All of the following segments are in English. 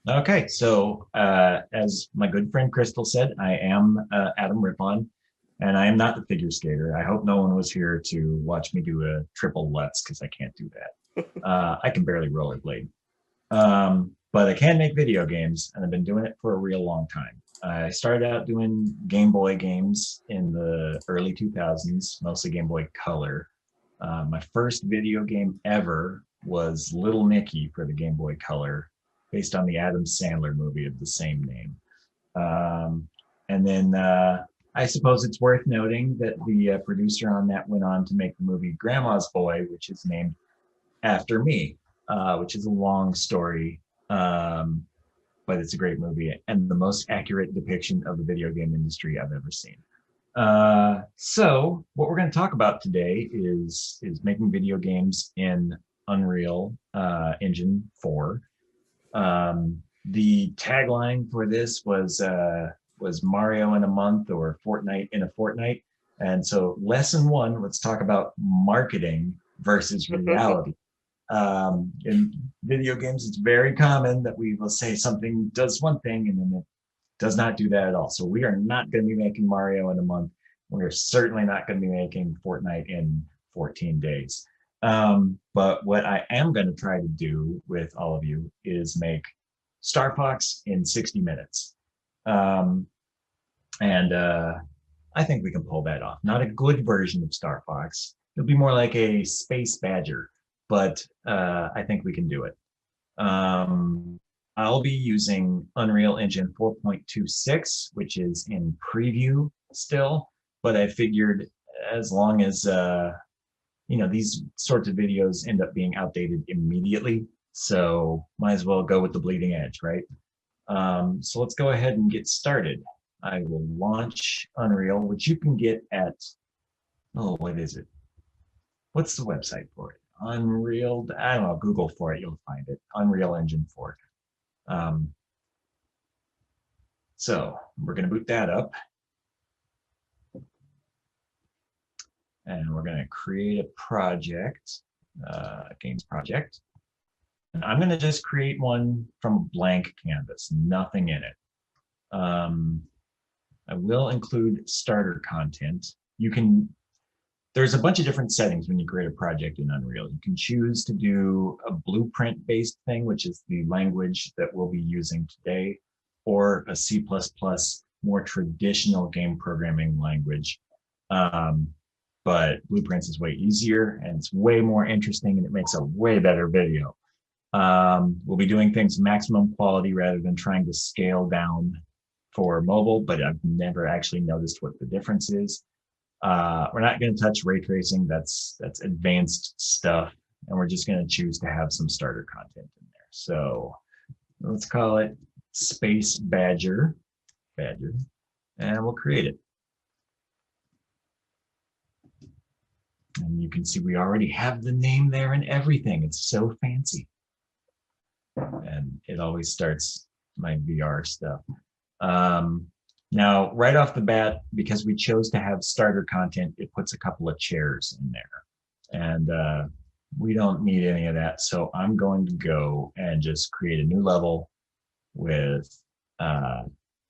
Okay, so as my good friend Crystal said, I am Adam Rippon, and I am not the figure skater. I hope no one was here to watch me do a triple Lutz because I can't do that. I can barely rollerblade, but I can make video games, and I've been doing it for a real long time. I started out doing Game Boy games in the early 2000s, mostly Game Boy Color. My first video game ever was Little Nicky for the Game Boy Color, based on the Adam Sandler movie of the same name. Um, and then I suppose it's worth noting that the producer on that went on to make the movie Grandma's Boy, which is named after me, which is a long story, but it's a great movie and the most accurate depiction of the video game industry I've ever seen. So what we're going to talk about today is making video games in Unreal Engine 4. The tagline for this was Mario in a month or Fortnite in a fortnight. And so lesson one, let's talk about marketing versus reality. In video games, it's very common that we will say something does one thing and then it does not do that at all. So we are not going to be making Mario in a month. We are certainly not going to be making Fortnite in 14 days. But what I am going to try to do with all of you is make Star Fox in 60 minutes. And I think we can pull that off. Not a good version of Star Fox. It'll be more like a Space Badger, but I think we can do it. I'll be using Unreal Engine 4.26, which is in preview still, but I figured as long as these sorts of videos end up being outdated immediately, so might as well go with the bleeding edge, right? So let's go ahead and get started. I will launch Unreal, which you can get at, oh, what is it? What's the website for it? Unreal, I don't know, Google for it, you'll find it. Unreal Engine 4. So we're going to boot that up. And we're going to create a project, a games project. And I'm going to just create one from a blank canvas, nothing in it. I will include starter content. There's a bunch of different settings when you create a project in Unreal. You can choose to do a blueprint-based thing, which is the language that we'll be using today, or a C++, more traditional game programming language. But Blueprints is way easier and it's way more interesting and it makes a way better video. We'll be doing things maximum quality rather than trying to scale down for mobile, but I've never actually noticed what the difference is. We're not going to touch ray tracing. That's advanced stuff. And we're just going to choose to have some starter content in there. So let's call it Space Badger, and we'll create it. And you can see we already have the name there and everything. It's so fancy. And it always starts my VR stuff. Now, right off the bat, because we chose to have starter content, it puts a couple of chairs in there. And we don't need any of that. So I'm going to go and just create a new level with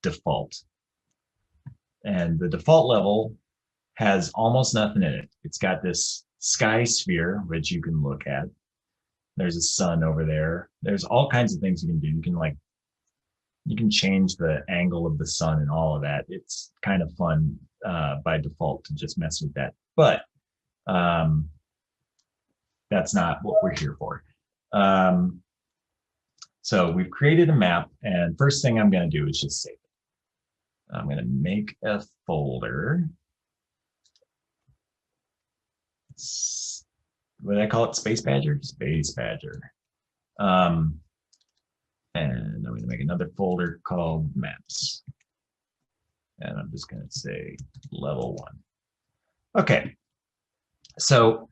default. And the default level has almost nothing in it. It's got this sky sphere, which you can look at. There's a sun over there. There's all kinds of things you can do. You can change the angle of the sun and all of that. It's kind of fun by default to just mess with that. But that's not what we're here for. So we've created a map, and first thing I'm going to do is just save it. I'm going to make a folder. What did I call it? Space Badger? Space Badger. And I'm going to make another folder called Maps. And I'm just going to say level 1. Okay. So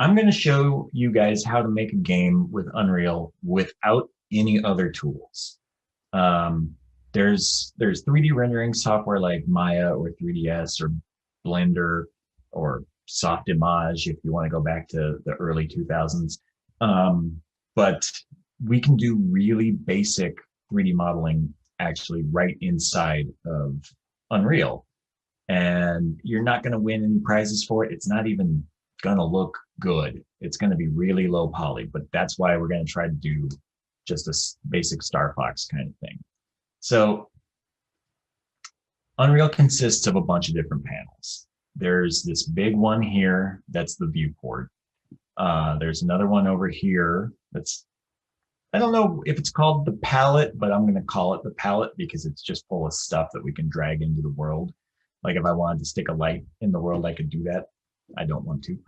I'm going to show you guys how to make a game with Unreal without any other tools. There's 3D rendering software like Maya or 3ds or Blender or Softimage if you want to go back to the early 2000s. But we can do really basic 3D modeling actually right inside of Unreal. And you're not going to win any prizes for it. It's not even going to look good. It's going to be really low poly, but that's why we're going to try to do just a basic Star Fox kind of thing. So Unreal consists of a bunch of different panels. There's this big one here, that's the viewport. There's another one over here that's, I don't know if it's called the palette, but I'm going to call it the palette because it's just full of stuff that we can drag into the world. Like if I wanted to stick a light in the world, I could do that. I don't want to.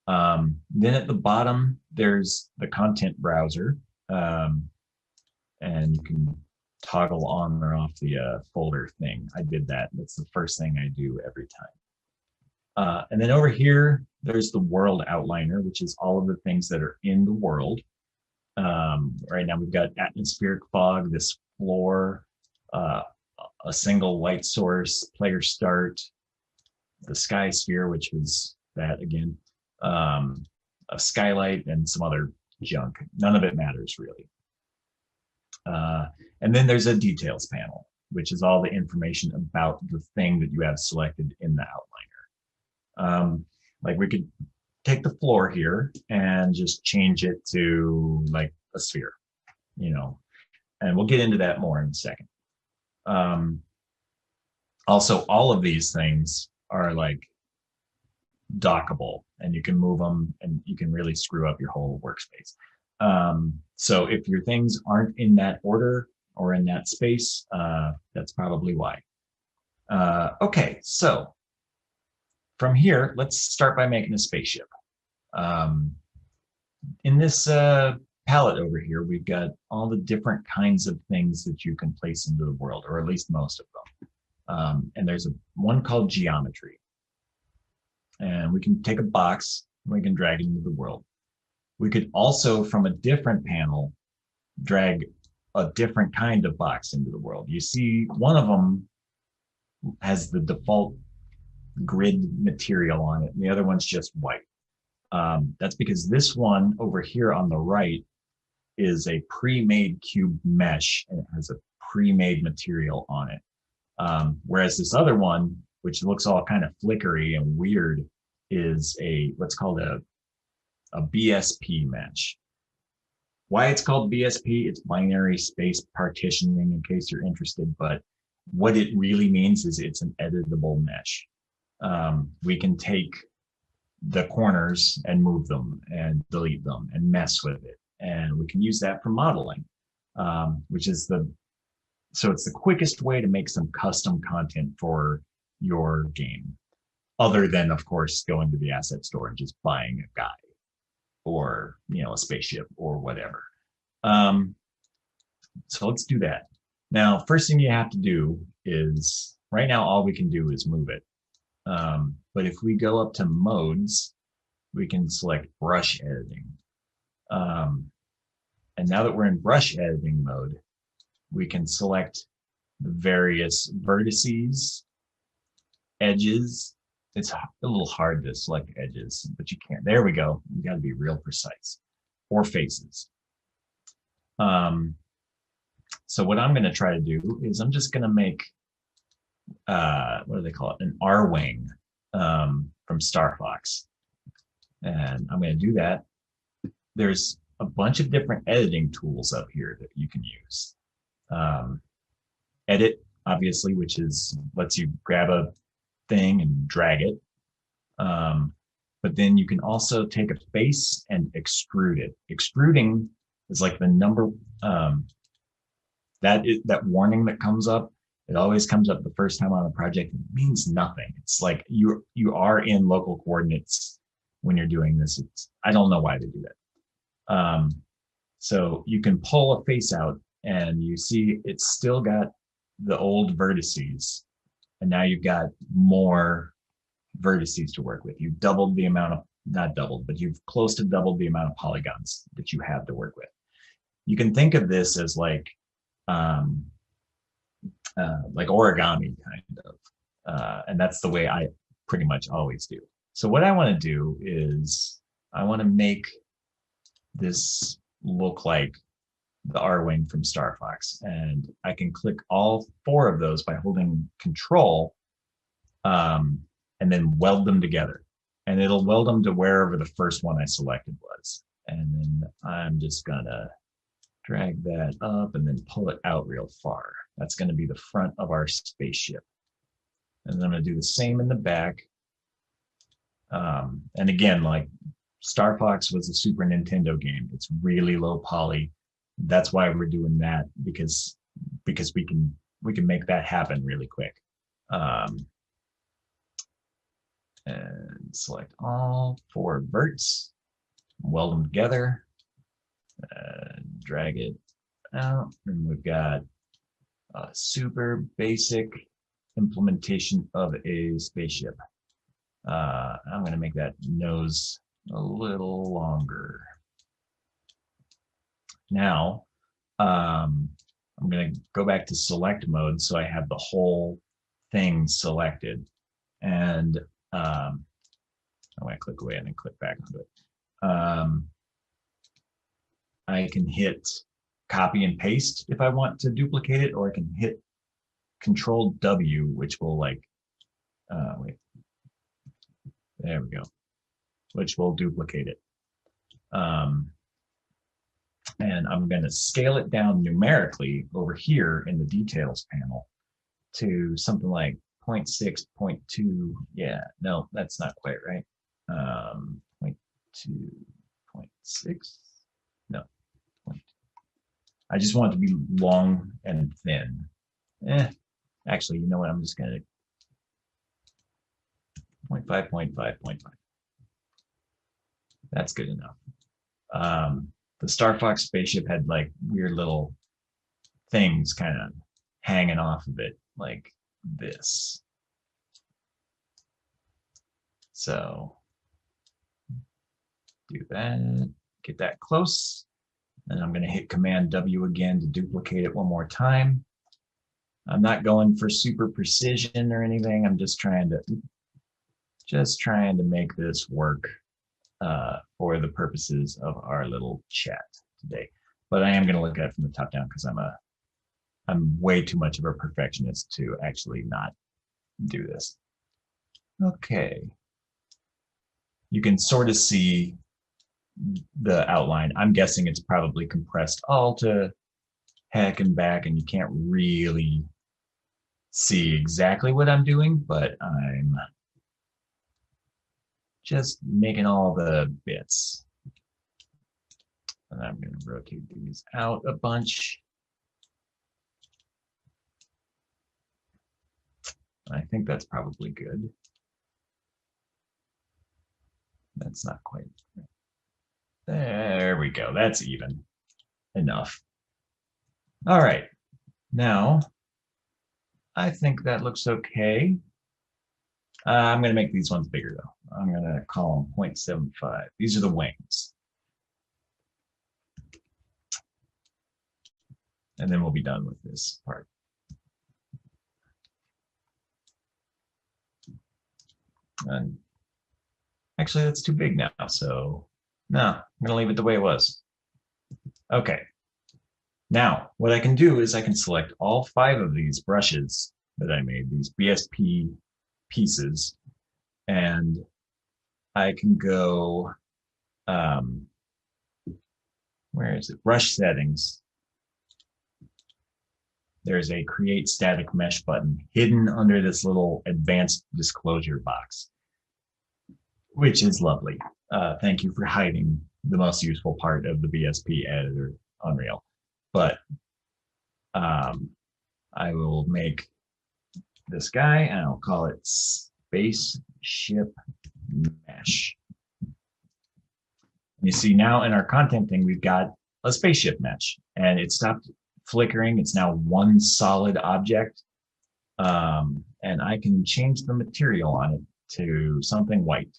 Then at the bottom, there's the content browser. And you can toggle on or off the folder thing. I did that. That's the first thing I do every time. And then over here, there's the world outliner, which is all of the things that are in the world. Right now we've got atmospheric fog, this floor, a single light source, player start, the sky sphere, which was that again, a skylight, and some other junk. None of it matters really. And then there's a details panel, which is all the information about the thing that you have selected in the outliner. Like we could take the floor here and just change it to like a sphere, you know, and we'll get into that more in a second. Also, all of these things are like dockable, and you can move them, and you can really screw up your whole workspace. So if your things aren't in that order or in that space, that's probably why. Okay, so from here, let's start by making a spaceship. In this palette over here, we've got all the different kinds of things that you can place into the world, or at least most of them. And there's one called geometry. And we can take a box, and we can drag it into the world. We could also, from a different panel, drag a different kind of box into the world. You see, one of them has the default grid material on it, and the other one's just white. That's because this one over here on the right is a pre-made cube mesh, and it has a pre-made material on it. Whereas this other one, which looks all kind of flickery and weird, is what's called a BSP mesh. Why it's called BSP, it's binary space partitioning, in case you're interested, but what it really means is it's an editable mesh. We can take the corners and move them and delete them and mess with it. And we can use that for modeling, which is so it's the quickest way to make some custom content for your game, other than, of course, going to the asset store and just buying a guy or, you know, a spaceship or whatever. So let's do that. Now, first thing you have to do is, right now, all we can do is move it. But if we go up to modes, we can select brush editing. And now that we're in brush editing mode, we can select the various vertices, edges. It's a little hard to select edges, but you can't. There we go. You got to be real precise. Or faces. So what I'm going to try to do is I'm just going to make, what do they call it? An R-wing from Star Fox. And I'm going to do that. There's a bunch of different editing tools up here that you can use. Edit, obviously, which lets you grab a thing and drag it. But then you can also take a face and extrude it. Extruding is like the number, that warning that comes up. It always comes up the first time on a project. It means nothing. It's like you are in local coordinates when you're doing this. I don't know why they do that. So you can pull a face out and you see it's still got the old vertices. And now you've got more vertices to work with. You've doubled the amount of, not doubled, but you've close to doubled the amount of polygons that you have to work with. You can think of this as like origami kind of. And that's the way I pretty much always do. So what I want to do is I want to make this look like the R wing from Star Fox, and I can click all 4 of those by holding Control, and then weld them together, and it'll weld them to wherever the first one I selected was. And then I'm just gonna drag that up and then pull it out real far. That's going to be the front of our spaceship. And then I'm going to do the same in the back. And again, like Star Fox was a Super Nintendo game. It's really low poly. That's why we're doing that, because we can make that happen really quick. And select all 4 verts, weld them together, drag it out, and we've got a super basic implementation of a spaceship. I'm going to make that nose a little longer. Now, I'm going to go back to select mode so I have the whole thing selected. And I'm going to click away and then click back onto it. I can hit copy and paste if I want to duplicate it, or I can hit Control W, which will wait, there we go, which will duplicate it. And I'm going to scale it down numerically over here in the details panel to something like 0.6, 0.2. Yeah, no, that's not quite right. 0.2, 0.6. No. I just want it to be long and thin. Actually, you know what? I'm just going to 0.5, 0.5, 0.5. That's good enough. The Star Fox spaceship had like weird little things kind of hanging off of it, like this. So do that, get that close. And I'm going to hit Command W again to duplicate it one more time. I'm not going for super precision or anything. I'm just trying to make this work for the purposes of our little chat today. But I am going to look at it from the top down because I'm way too much of a perfectionist to actually not do this. Okay. You can sort of see the outline. I'm guessing it's probably compressed all to heck and back, and you can't really see exactly what I'm doing, but I'm just making all the bits. And I'm going to rotate these out a bunch. I think that's probably good. That's not quite. There we go. That's even enough. All right. Now, I think that looks okay. I'm going to make these ones bigger, though. I'm going to call them 0.75. These are the wings. And then we'll be done with this part. And actually, that's too big now, so no, I'm going to leave it the way it was. Okay. Now, what I can do is I can select all 5 of these brushes that I made, these BSP pieces, and I can go, where is it? Brush settings. There's a create static mesh button hidden under this little advanced disclosure box, which is lovely. Thank you for hiding the most useful part of the BSP editor, Unreal. But I will make this guy, and I'll call it Spaceship Mesh. You see now in our content thing, we've got a spaceship mesh, and it stopped flickering. It's now one solid object. And I can change the material on it to something white.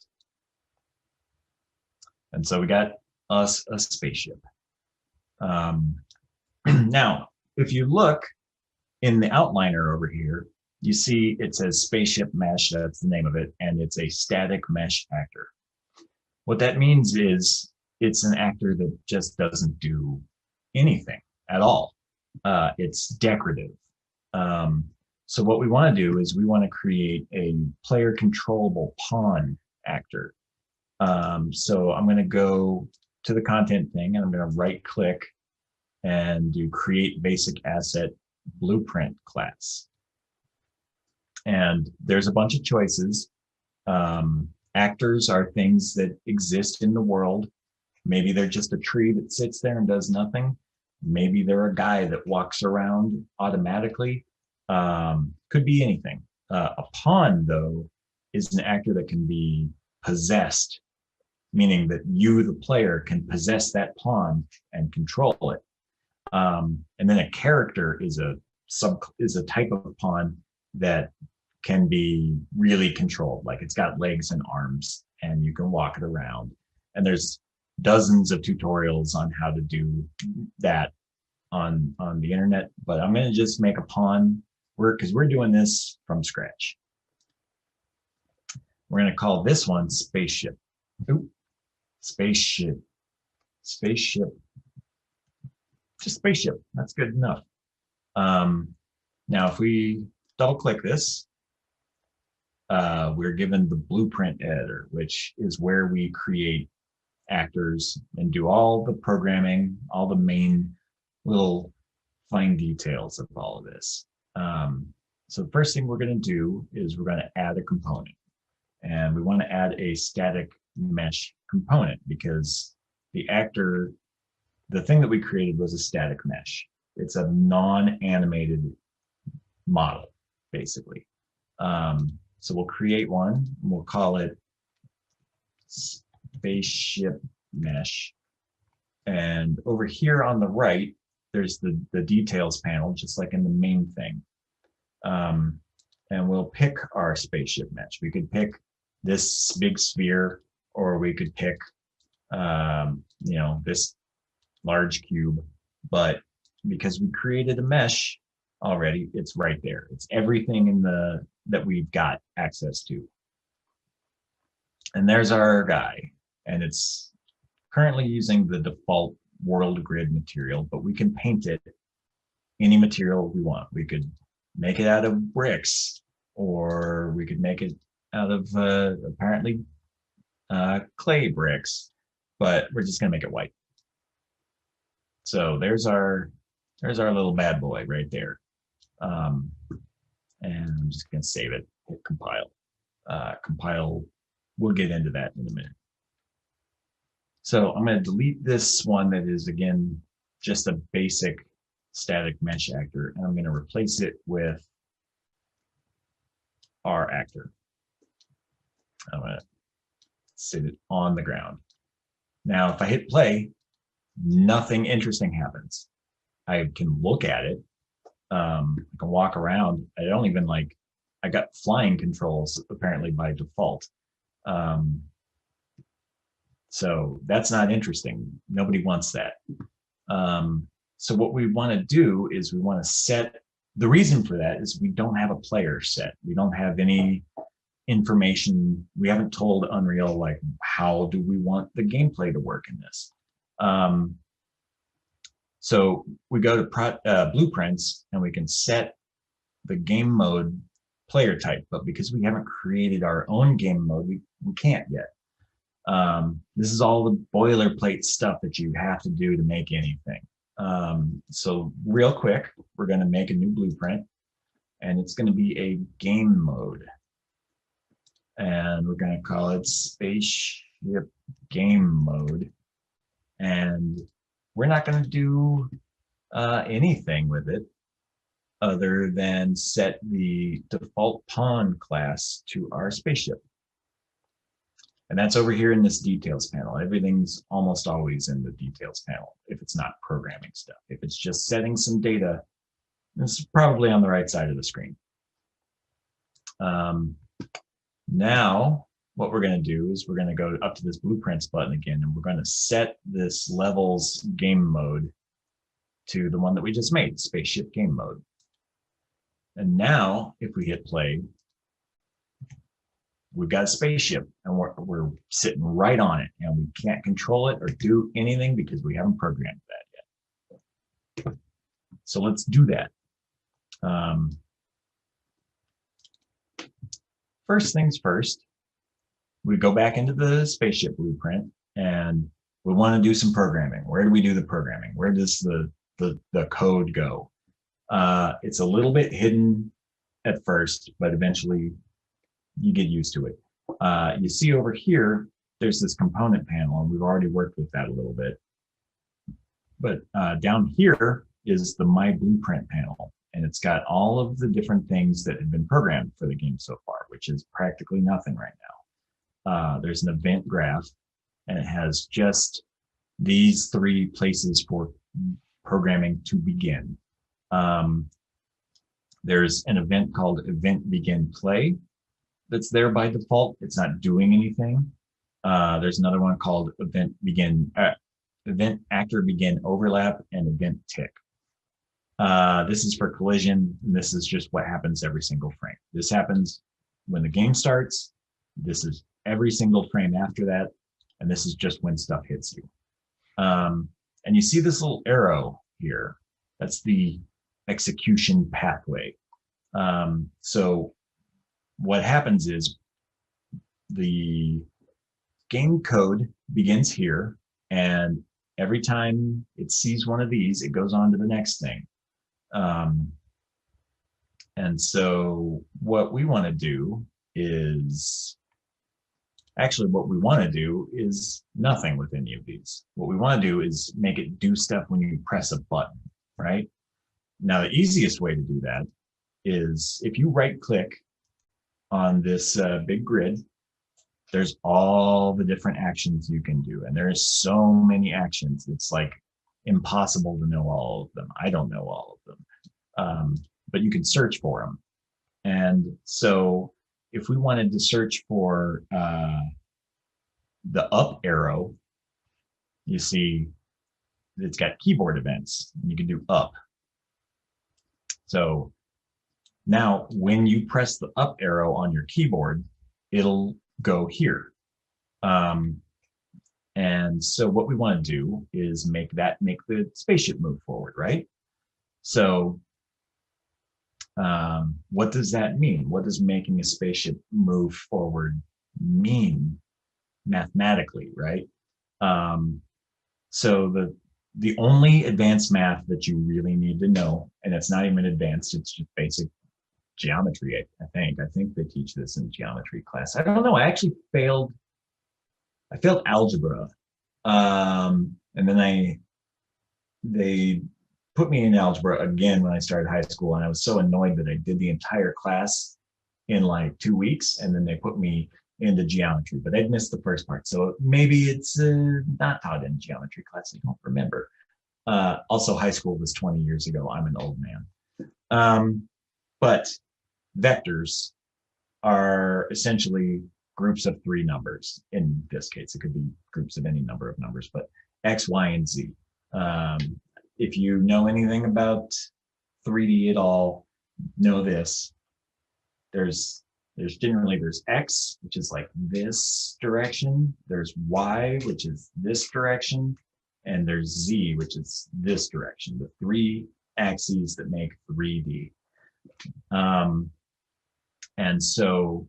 And so we got us a spaceship. Now, if you look in the outliner over here, you see it says Spaceship Mesh, that's the name of it, and it's a static mesh actor. What that means is it's an actor that just doesn't do anything. at all. It's decorative. So what we want to do is we want to create a player controllable pawn actor. So I'm going to go to the content thing and I'm going to right click and do create basic asset blueprint class. And there's a bunch of choices. Actors are things that exist in the world. Maybe they're just a tree that sits there and does nothing. Maybe they're a guy that walks around automatically. Could be anything. A pawn, though, is an actor that can be possessed, meaning that you, the player, can possess that pawn and control it. And then a character is a type of pawn that can be really controlled. Like it's got legs and arms, and you can walk it around. And there's dozens of tutorials on how to do that on the internet. But I'm going to just make a pawn because we're doing this from scratch. We're going to call this one spaceship. Ooh, spaceship. Just spaceship. That's good enough. Now, if we double click this, we're given the blueprint editor, which is where we create actors and do all the programming, all the main little fine details of all of this. So the first thing we're going to do is we're going to add a component. And we want to add a static mesh component because the thing that we created was a static mesh. It's a non-animated model, basically. So we'll create one, and we'll call it spaceship mesh. And over here on the right, there's the details panel, just like in the main thing. And we'll pick our spaceship mesh. We could pick this big sphere, or we could pick, this large cube. But because we created a mesh already, it's right there. It's everything that we've got access to. And there's our guy, and it's currently using the default world grid material, but we can paint it any material we want. We could make it out of bricks, or we could make it out of apparently clay bricks, but we're just gonna make it white. So there's our little bad boy right there. And I'm just gonna save it, hit compile. Compile, we'll get into that in a minute. So I'm gonna delete this one that is, again, just a basic static mesh actor, and I'm gonna replace it with our actor. I'm gonna sit it on the ground. Now, if I hit play, nothing interesting happens. I can look at it. I can walk around. I don't even I got flying controls apparently by default. So that's not interesting. Nobody wants that. So what we want to do is we want to set, the reason for that is we don't have a player set. We don't have any information. We haven't told Unreal, how do we want the gameplay to work in this? So we go to blueprints and we can set the game mode player type, but because we haven't created our own game mode, we can't yet. This is all the boilerplate stuff that you have to do to make anything. So real quick, we're going to make a new blueprint, and it's going to be a game mode. And we're going to call it spaceship game mode. And we're not going to do anything with it other than set the default pawn class to our spaceship. And that's over here in this details panel. Everything's almost always in the details panel if it's not programming stuff. If it's just setting some data, it's probably on the right side of the screen. Now, what we're going to do is we're going to go up to this blueprints button again, and we're going to set this levels game mode to the one that we just made, spaceship game mode. And now, if we hit play, we've got a spaceship, and we're sitting right on it, and we can't control it or do anything because we haven't programmed that yet. So let's do that. First things first, we go back into the spaceship blueprint and we want to do some programming. Where do we do the programming? Where does the code go? It's a little bit hidden at first, but eventually you get used to it. You see over here, there's this component panel, and we've already worked with that a little bit. But down here is the My Blueprint panel, and it's got all of the different things that have been programmed for the game so far, which is practically nothing right now. There's an event graph, and it has just these 3 places for programming to begin. There's an event called Event Begin Play that's there by default. It's not doing anything. There's another one called Event Actor Begin Overlap and Event Tick. This is for collision, and this is just what happens every single frame. This happens when the game starts. This is every single frame after that, and this is just when stuff hits you. And you see this little arrow here. That's the execution pathway. So what happens is the game code begins here, and every time it sees one of these, it goes on to the next thing. And so what we want to do is, actually what we want to do is nothing with any of these. What we want to do is make it do stuff when you press a button, right? Now, the easiest way to do that is if you right click on this big grid, there's all the different actions you can do. And there's so many actions. It's like impossible to know all of them. I don't know all of them, but you can search for them. And so if we wanted to search for the up arrow, you see it's got keyboard events. You can do up. So now when you press the up arrow on your keyboard, it'll go here. And so what we want to do is make the spaceship move forward, right? So what does that mean? What does making a spaceship move forward mean mathematically, right? So the only advanced math that you really need to know, and it's not even advanced, it's just basic geometry, I think. I think they teach this in geometry class. I don't know. I actually failed algebra. And then they put me in algebra again when I started high school, and I was so annoyed that I did the entire class in like 2 weeks, and then they put me into geometry, but I'd missed the first part. So maybe it's not taught in geometry class. I don't remember. Also, high school was 20 years ago. I'm an old man. But vectors are essentially groups of 3 numbers. In this case, it could be groups of any number of numbers, but X, Y, and Z. If you know anything about 3D at all, know this. There's X, which is like this direction. There's Y, which is this direction. And there's Z, which is this direction. The 3 axes that make 3D. And so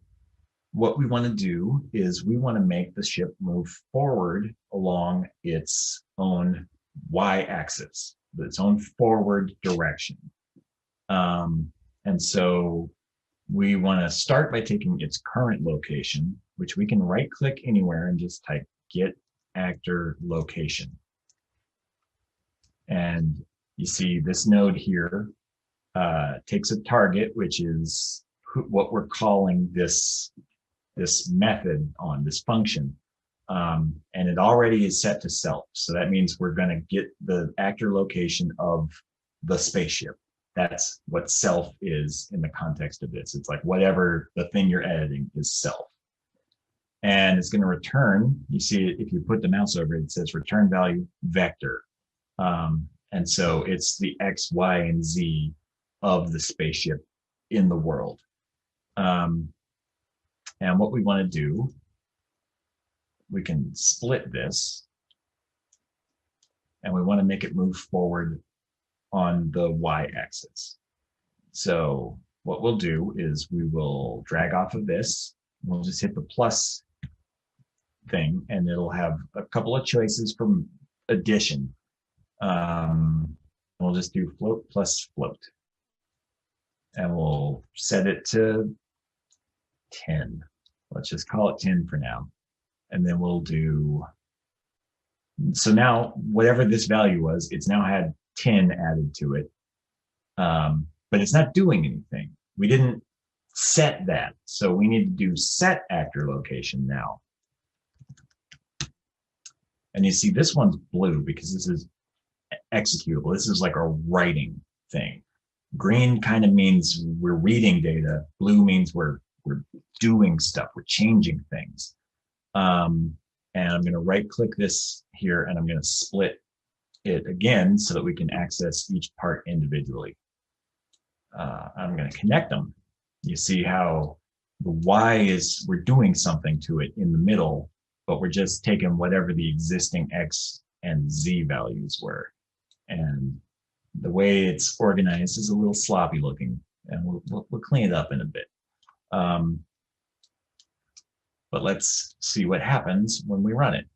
what we want to do is we want to make the ship move forward along its own y-axis, its own forward direction. And so we want to start by taking its current location, which we can right click anywhere and just type get actor location. And you see this node here takes a target, which is what we're calling this method on this function. And it already is set to self. So that means we're going to get the actor location of the spaceship. That's what self is in the context of this. It's like whatever the thing you're editing is self. And it's going to return, you see it, if you put the mouse over it, it says return value vector. And so it's the X, Y, and Z of the spaceship in the world. And what we want to do, we can split this, and we want to make it move forward on the y-axis. So what we'll do is we will drag off of this. We'll just hit the plus thing, and it'll have a couple of choices from addition. We'll just do float plus float. And we'll set it to 10. Let's just call it 10 for now. And then we'll do, so now whatever this value was, it's now had 10 added to it. But it's not doing anything. We didn't set that. So we need to do set actor location now. And you see this one's blue because this is executable. This is like a writing thing. Green kind of means we're reading data. Blue means we're doing stuff. We're changing things. And I'm going to right click this here and I'm going to split it again so that we can access each part individually. I'm going to connect them. You see how the Y is, we're doing something to it in the middle, but we're just taking whatever the existing X and Z values were. And the way it's organized is a little sloppy looking, and we'll clean it up in a bit. But let's see what happens when we run it.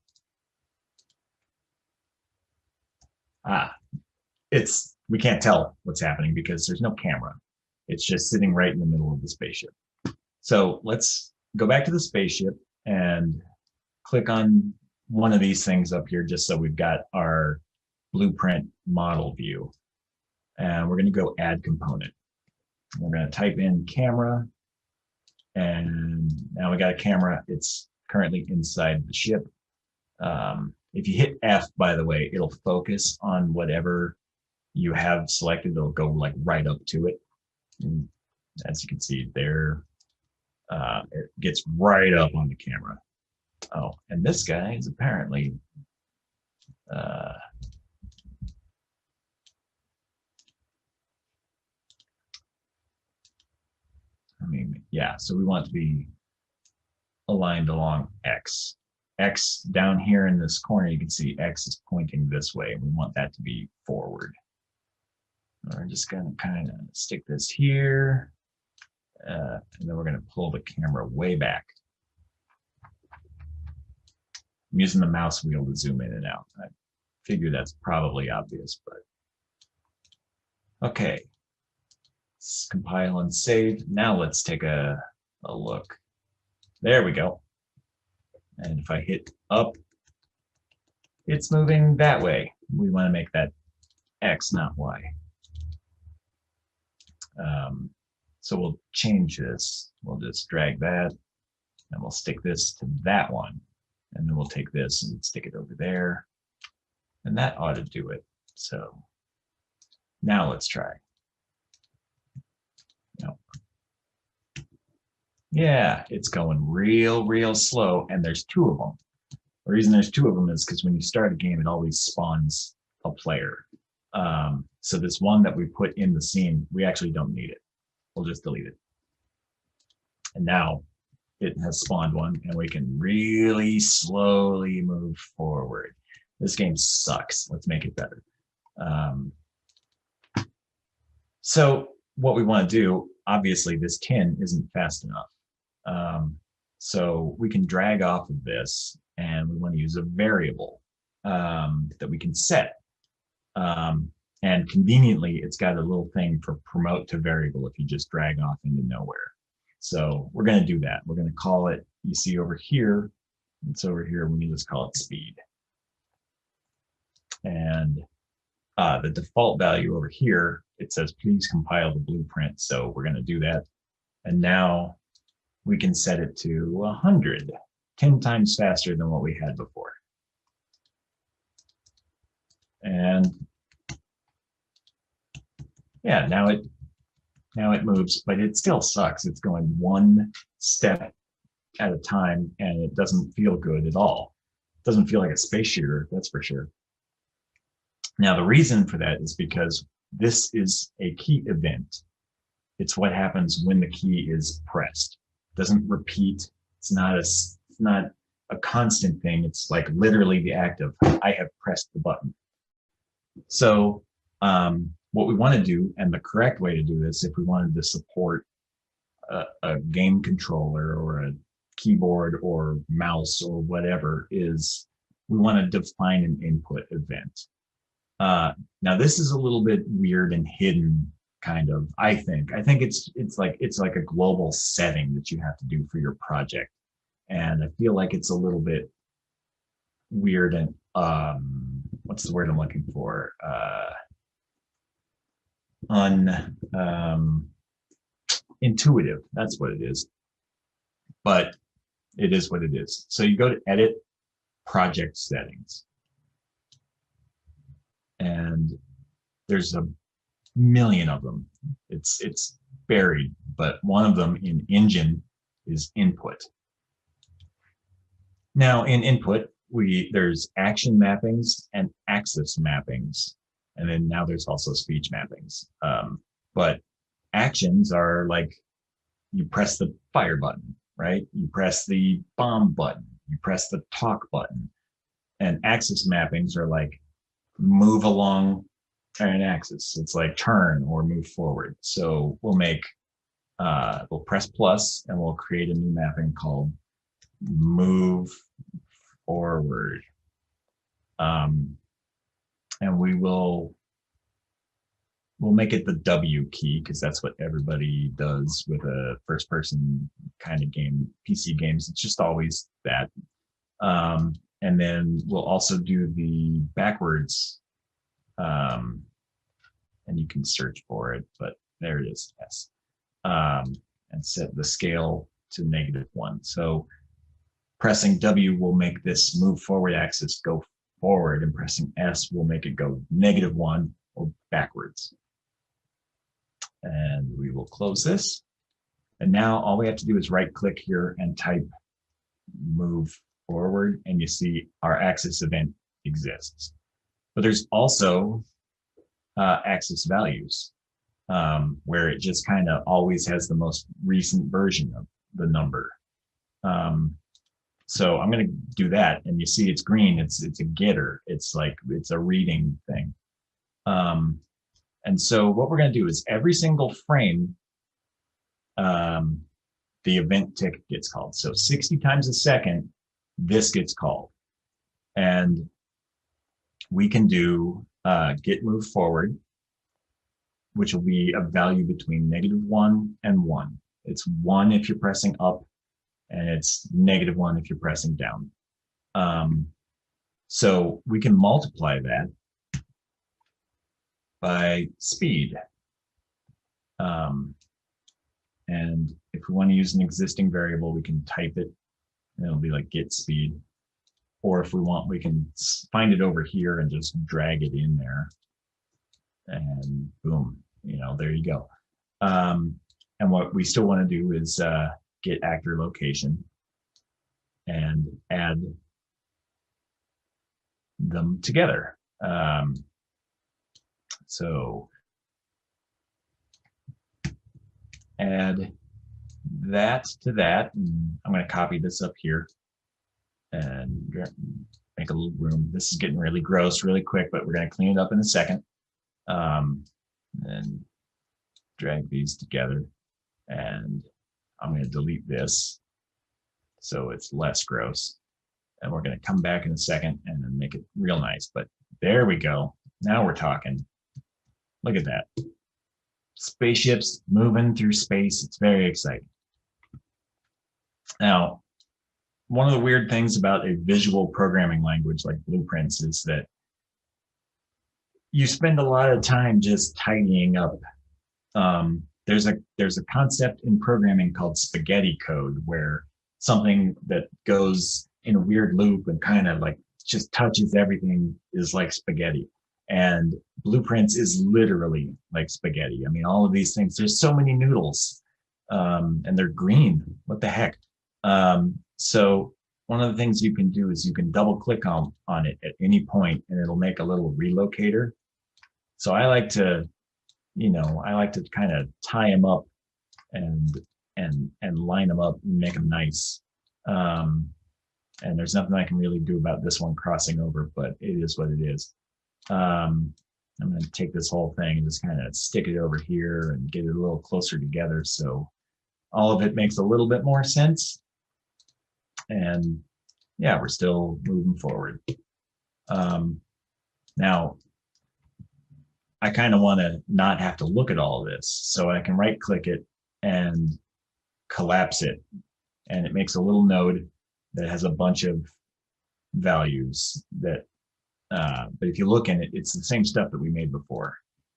We can't tell what's happening because there's no camera. It's just sitting right in the middle of the spaceship. So let's go back to the spaceship and click on one of these things up here just so we've got our blueprint model view. And we're going to go add component. We're going to type in camera, and now we got a camera. It's currently inside the ship. If you hit F, by the way, it'll focus on whatever you have selected. It'll go like right up to it. And as you can see there, it gets right up on the camera. Oh, and this guy is apparently yeah, so we want to be aligned along X. X down here in this corner, you can see X is pointing this way. We want that to be forward. We're just going to kind of stick this here, and then we're going to pull the camera way back. I'm using the mouse wheel to zoom in and out. I figure that's probably obvious, but okay. Let's compile and save. Now let's take a look. There we go. And if I hit up, it's moving that way. We want to make that X, not Y. So we'll change this. We'll just drag that, and we'll stick this to that one. And then we'll take this and stick it over there. And that ought to do it. So now let's try. Nope. Yeah, it's going real slow, and there's two of them. The reason there's two of them is because when you start a game, it always spawns a player. So this one that we put in the scene, we actually don't need it. We'll just delete it. And now it has spawned one, and we can really slowly move forward. This game sucks. Let's make it better. So what we want to do, obviously this 10 isn't fast enough. So we can drag off of this, and we want to use a variable that we can set. And conveniently, it's got a little thing for promote to variable if you just drag off into nowhere. So we're going to do that. We're going to call it, you see over here, it's over here, we can just call it speed. And the default value over here, it says please compile the blueprint. So we're going to do that. And now we can set it to 100, 10 times faster than what we had before. And yeah, now it moves, but it still sucks. It's going one step at a time, and it doesn't feel good at all. It doesn't feel like a space shooter, that's for sure. Now, the reason for that is because this is a key event. It's what happens when the key is pressed. It doesn't repeat. It's not a constant thing. It's like literally the act of I have pressed the button. So what we want to do, and the correct way to do this, if we wanted to support a game controller or a keyboard or mouse or whatever, is we want to define an input event. Now this is a little bit weird and hidden, kind of. I think it's like a global setting that you have to do for your project, and I feel like it's a little bit weird and what's the word I'm looking for? Intuitive. That's what it is. But it is what it is. So you go to edit project settings, and there's a million of them. It's buried, but one of them in engine is input. Now in input, there's action mappings and axis mappings, and then now there's also speech mappings. But actions are like you press the fire button, right? You press the bomb button, you press the talk button, and axis mappings are like move along an axis. It's like turn or move forward. So we'll press plus and we'll create a new mapping called move forward. And we'll make it the W key because that's what everybody does with a first person kind of game, PC games. It's just always that. And then we'll also do the backwards, and you can search for it, but there it is, S. And set the scale to -1. So pressing W will make this move forward axis go forward, and pressing S will make it go -1 or backwards. And we will close this. And now all we have to do is right click here and type move forward, and you see our axis event exists. But there's also axis values, where it just kind of always has the most recent version of the number. So I'm going to do that, and you see it's green. It's a getter. It's a reading thing. And so what we're going to do is every single frame, the event tick gets called. So 60 times a second, this gets called. And we can do get move forward, which will be a value between -1 and 1. It's 1 if you're pressing up, and it's -1 if you're pressing down. So we can multiply that by speed. And if we want to use an existing variable, we can type it, and it'll be like get speed. Or if we want, we can find it over here and just drag it in there. And boom, there you go. And what we still want to do is get actor location and add them together. So add that to that. And I'm going to copy this up here and make a little room. This is getting really gross really quick, but we're going to clean it up in a second. And drag these together. And I'm going to delete this so it's less gross. And we're going to come back in a second and then make it real nice. But there we go. Now we're talking. Look at that. Spaceships moving through space. It's very exciting. Now, one of the weird things about a visual programming language like Blueprints is that you spend a lot of time just tidying up. There's a concept in programming called spaghetti code, where something that goes in a weird loop and kind of like just touches everything is like spaghetti. And Blueprints is literally like spaghetti. I mean, all of these things, there's so many noodles, and they're green. What the heck? So one of the things you can do is you can double click on it at any point, and it'll make a little relocator. So I like to kind of tie them up and line them up and make them nice. And there's nothing I can really do about this one crossing over, but it is what it is. I'm going to take this whole thing and just kind of stick it over here and get it a little closer together so all of it makes a little bit more sense. And yeah, we're still moving forward. Now, I kind of want to not have to look at all of this, so I can right click it and collapse it. And it makes a little node that has a bunch of values that, but if you look in it, it's the same stuff that we made before.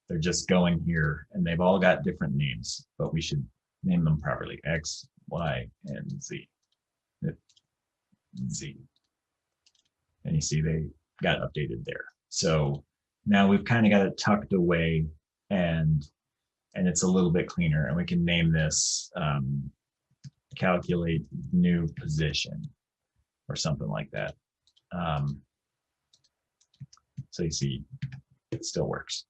They're just going here and they've all got different names, but we should name them properly. X, Y, and Z. Z. And you see they got updated there. So now we've kind of got it tucked away and it's a little bit cleaner, and we can name this calculate new position or something like that. So you see it still works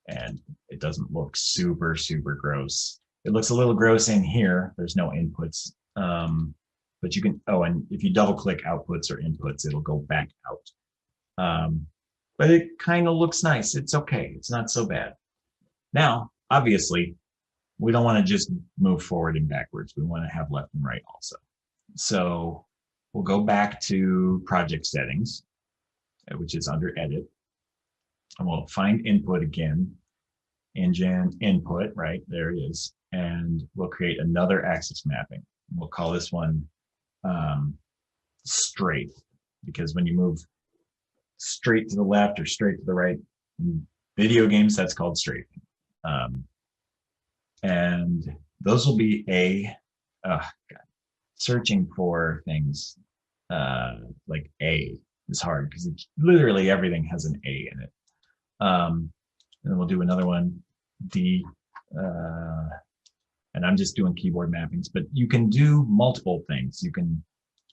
and it doesn't look super, super gross. It looks a little gross in here. There's no inputs, but you can, oh, and if you double click outputs or inputs, it'll go back out. But it kind of looks nice. It's okay. It's not so bad. Now, obviously, we don't want to just move forward and backwards. We want to have left and right also. So we'll go back to project settings, which is under edit. And we'll find input again, engine input, right? There it is. And we'll create another axis mapping. We'll call this one straight, because when you move straight to the left or straight to the right in video games, that's called straight. And those will be searching for things like A is hard because literally everything has an A in it. And we'll do another one, D, and I'm just doing keyboard mappings, but you can do multiple things. You can,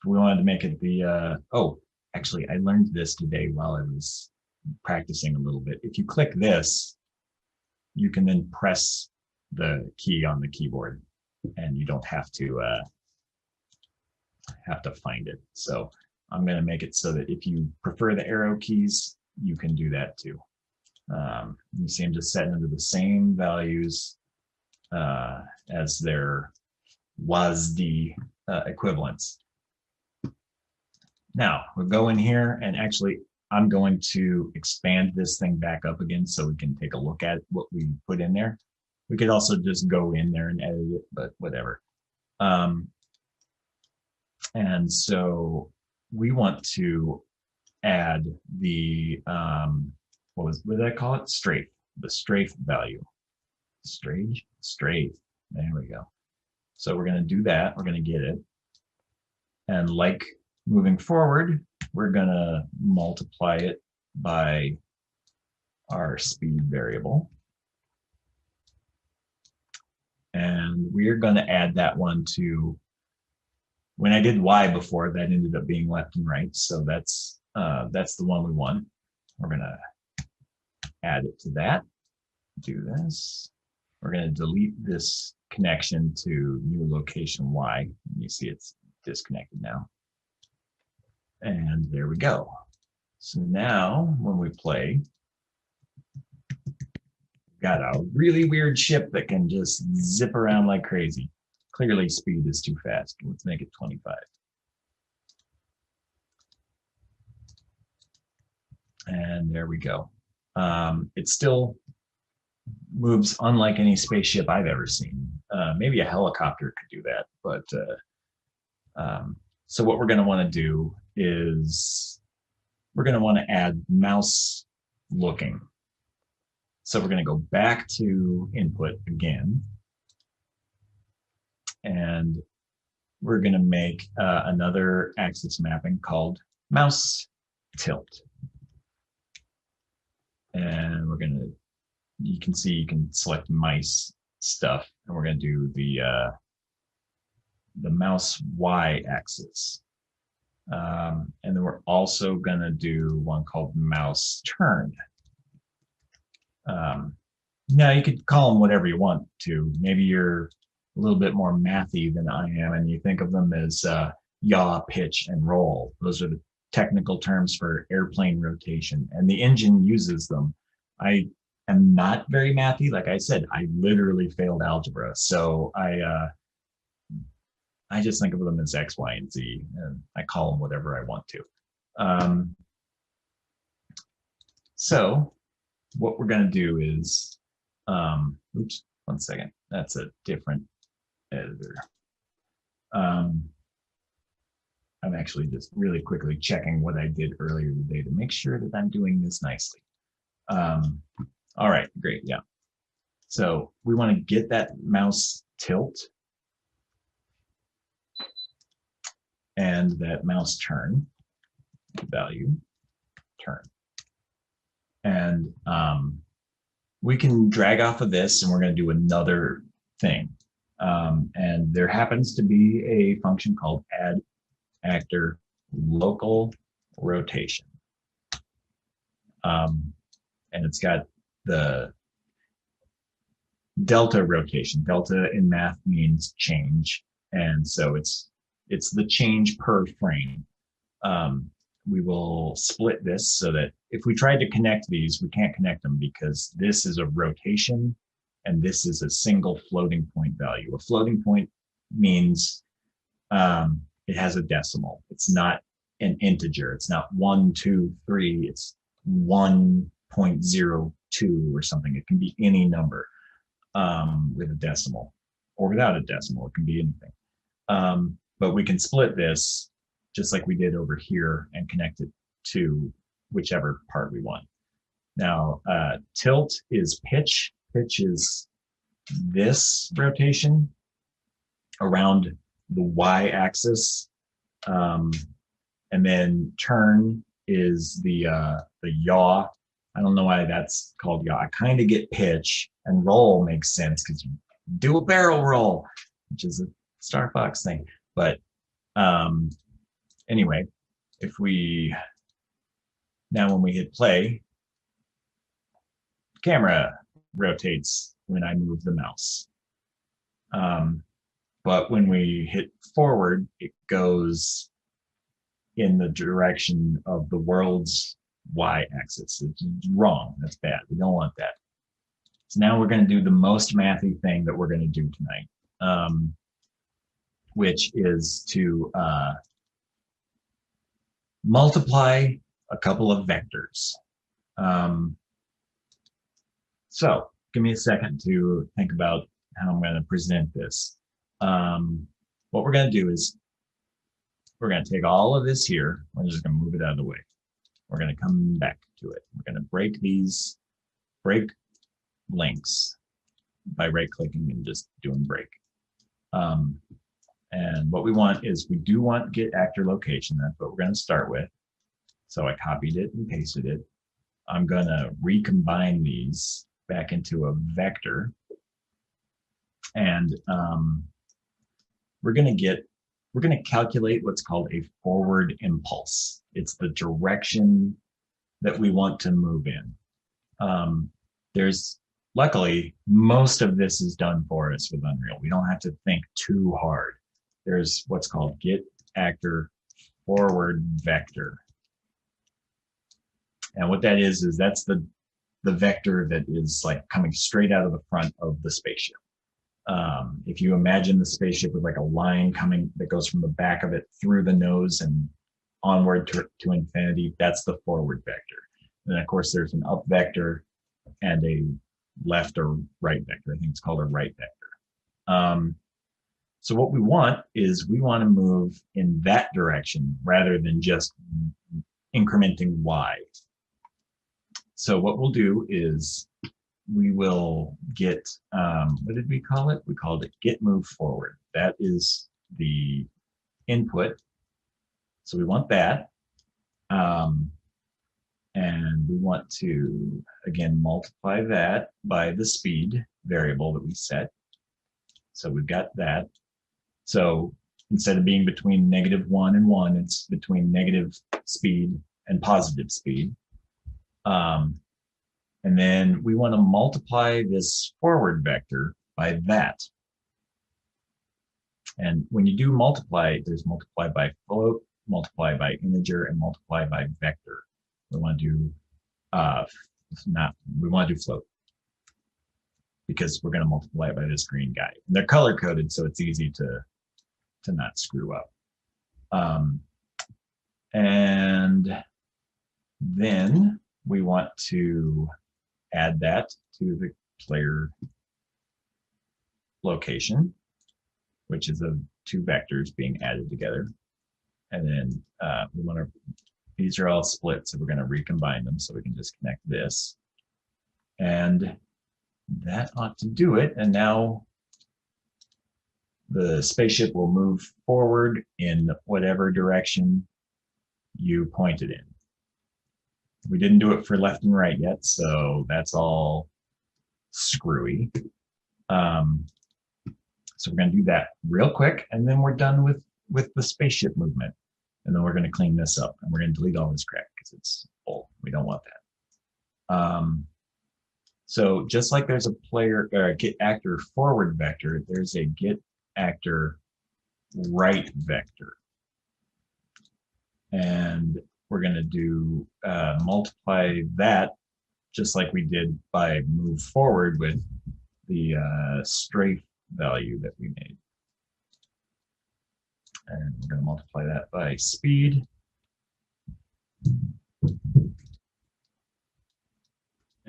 we wanted to make it the, oh, actually I learned this today while I was practicing a little bit. If you click this, you can then press the key on the keyboard and you don't have to find it. So I'm going to make it so that if you prefer the arrow keys, you can do that too. You see I'm just setting into the same values as their WASD equivalents. Now we'll go in here and actually I'm going to expand this thing back up again so we can take a look at what we put in there. We could also just go in there and edit it, but whatever. And so we want to add the, what did I call it? Strafe, the strafe value. Strafe, there we go. So we're gonna do that, we're gonna get it. And like moving forward, we're gonna multiply it by our speed variable. And we're gonna add that one to, when I did Y before, that ended up being left and right. So that's the one we want. We're gonna add it to that, do this. We're gonna delete this connection to new location Y. You see it's disconnected now. And there we go. So now when we play, we've got a really weird ship that can just zip around like crazy. Clearly speed is too fast. Let's make it 25. And there we go. It still moves unlike any spaceship I've ever seen. Maybe a helicopter could do that, but so what we're going to want to do is we're going to want to add mouse looking. So we're going to go back to input again, and we're going to make another axis mapping called mouse tilt. And we're going to, you can see you can select mice stuff, and we're going to do the mouse Y axis. And then we're also going to do one called mouse turn. Now you could call them whatever you want to. Maybe you're a little bit more mathy than I am, and you think of them as yaw, pitch, and roll. Those are the technical terms for airplane rotation, and the engine uses them. I am not very mathy. Like I said, I literally failed algebra. So I just think of them as X, Y, and Z, and I call them whatever I want to. Um, so what we're going to do is, oops, 1 second. That's a different editor. I'm actually just really quickly checking what I did earlier today to make sure that I'm doing this nicely. All right, great, yeah. So we want to get that mouse tilt and that mouse turn value, turn. And we can drag off of this and we're going to do another thing. And there happens to be a function called add actor local rotation. And it's got the delta rotation. Delta in math means change. And so it's the change per frame. We will split this so that if we tried to connect these, we can't connect them because this is a rotation and this is a single floating point value. A floating point means it has a decimal. It's not an integer. It's not 1, 2, 3. It's 1.02 or something. It can be any number with a decimal or without a decimal. It can be anything. But we can split this just like we did over here and connect it to whichever part we want. Now, tilt is pitch. Pitch is this rotation around the y-axis. And then turn is the yaw. I don't know why that's called yaw. I kind of get pitch, and roll makes sense because you do a barrel roll, which is a Star Fox thing. But anyway, if we, now when we hit play, camera rotates when I move the mouse. But when we hit forward, it goes in the direction of the world's y-axis. It's wrong. That's bad. We don't want that. So now we're going to do the most mathy thing that we're going to do tonight, which is to multiply a couple of vectors. So give me a second to think about how I'm going to present this. What we're going to do is we're going to take all of this here. We're just going to move it out of the way. We're going to come back to it. We're going to break these break links by right-clicking and just doing break. And what we want is we do want get actor location. That's what we're going to start with. So I copied it and pasted it. I'm going to recombine these back into a vector. And we're going to calculate what's called a forward impulse. It's the direction that we want to move in. Luckily, most of this is done for us with Unreal. We don't have to think too hard. There's what's called get actor forward vector. And what that is that's the vector that is like coming straight out of the front of the spaceship. If you imagine the spaceship with like a line coming that goes from the back of it through the nose and onward to infinity, that's the forward vector. And then of course there's an up vector and a left or right vector. I think it's called a right vector. So what we want is we want to move in that direction rather than just incrementing y. So what we'll do is we will get, what did we call it? We called it get move forward. That is the input. So we want that. And we want to, again, multiply that by the speed variable that we set. So we've got that. So instead of being between -1 and 1, it's between negative speed and positive speed. And then we want to multiply this forward vector by that. And when you do multiply, there's multiply by float, multiply by integer, and multiply by vector. We want to do, we we want to do float because we're going to multiply it by this green guy. And they're color coded, so it's easy to not screw up. And then we want to add that to the player location, which is the two vectors being added together. And then we want to, these are all split, so we're going to recombine them so we can just connect this. And that ought to do it. And now the spaceship will move forward in whatever direction you point it in. We didn't do it for left and right yet, so that's all screwy. So we're going to do that real quick, and then we're done with the spaceship movement. And then we're going to clean this up, and we're going to delete all this crap because it's old. We don't want that. So just like there's a player or a get actor forward vector, there's a get actor right vector. And we're going to do multiply that just like we did by move forward with the strafe value that we made. And we're going to multiply that by speed.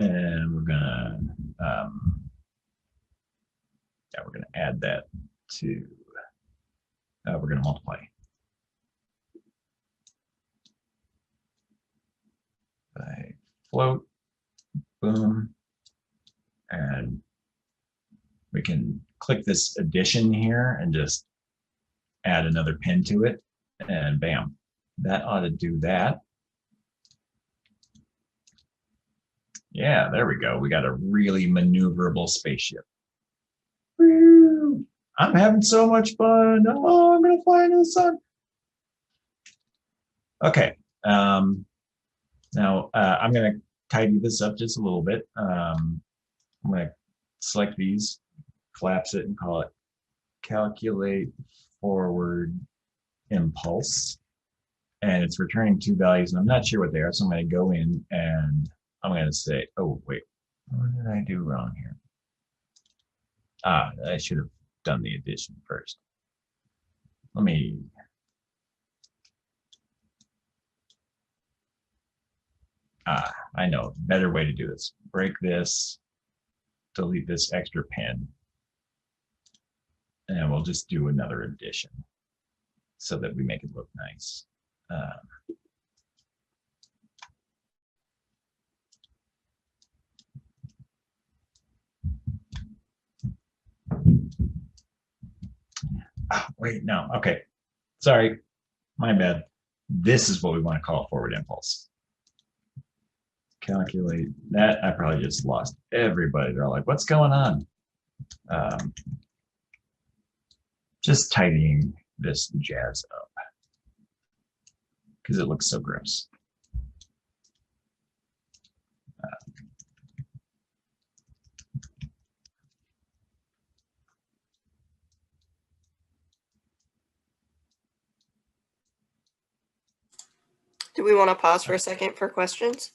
And we're gonna we're gonna add that to we're gonna multiply by float, boom, and we can click this addition here and just add another pin to it, and bam, that ought to do that. Yeah, there we go. We got a really maneuverable spaceship. Woo! I'm having so much fun. Oh, I'm gonna fly into the sun. Okay. Now I'm gonna tidy this up just a little bit. I'm gonna select these, collapse it, and call it calculate forward impulse. And it's returning two values, and I'm not sure what they are, so I'm gonna go in and I'm going to say, oh, wait, what did I do wrong here? I should have done the addition first. Let me, I know, better way to do this. Break this, delete this extra pin, and we'll just do another addition so that we make it look nice. Wait, no, okay. Sorry, my bad. This is what we want to call forward impulse. Calculate that. I probably just lost everybody. They're all like, what's going on? Just tidying this jazz up because it looks so gross. Do we want to pause for a second for questions?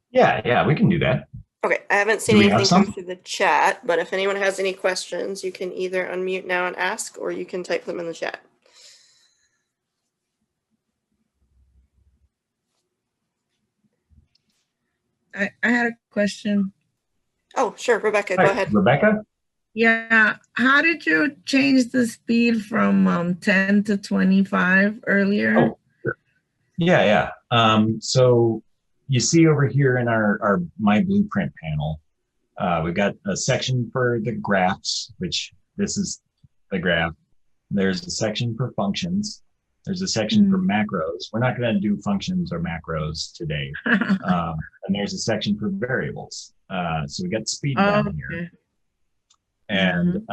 Yeah, we can do that. Okay, I haven't seen anything come through the chat, but if anyone has any questions, you can either unmute now and ask, or you can type them in the chat. I had a question. Oh, sure, Rebecca, go ahead. Rebecca? Yeah, how did you change the speed from 10 to 25 earlier? Oh, sure. Yeah. So you see over here in our My Blueprint panel, we've got a section for the graphs, which this is the graph. There's a section for functions. There's a section for macros. We're not going to do functions or macros today. And there's a section for variables. So we got speed down here. And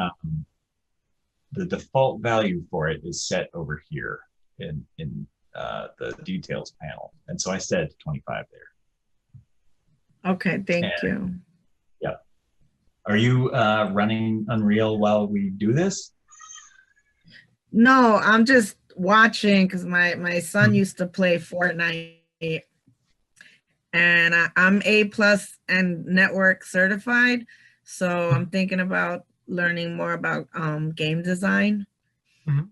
the default value for it is set over here in the details panel. And so I set it to 25 there. Okay, thank you. Yeah. Are you running Unreal while we do this? No, I'm just watching because my son used to play Fortnite, and I'm A plus and network certified. So I'm thinking about learning more about game design. Mhm.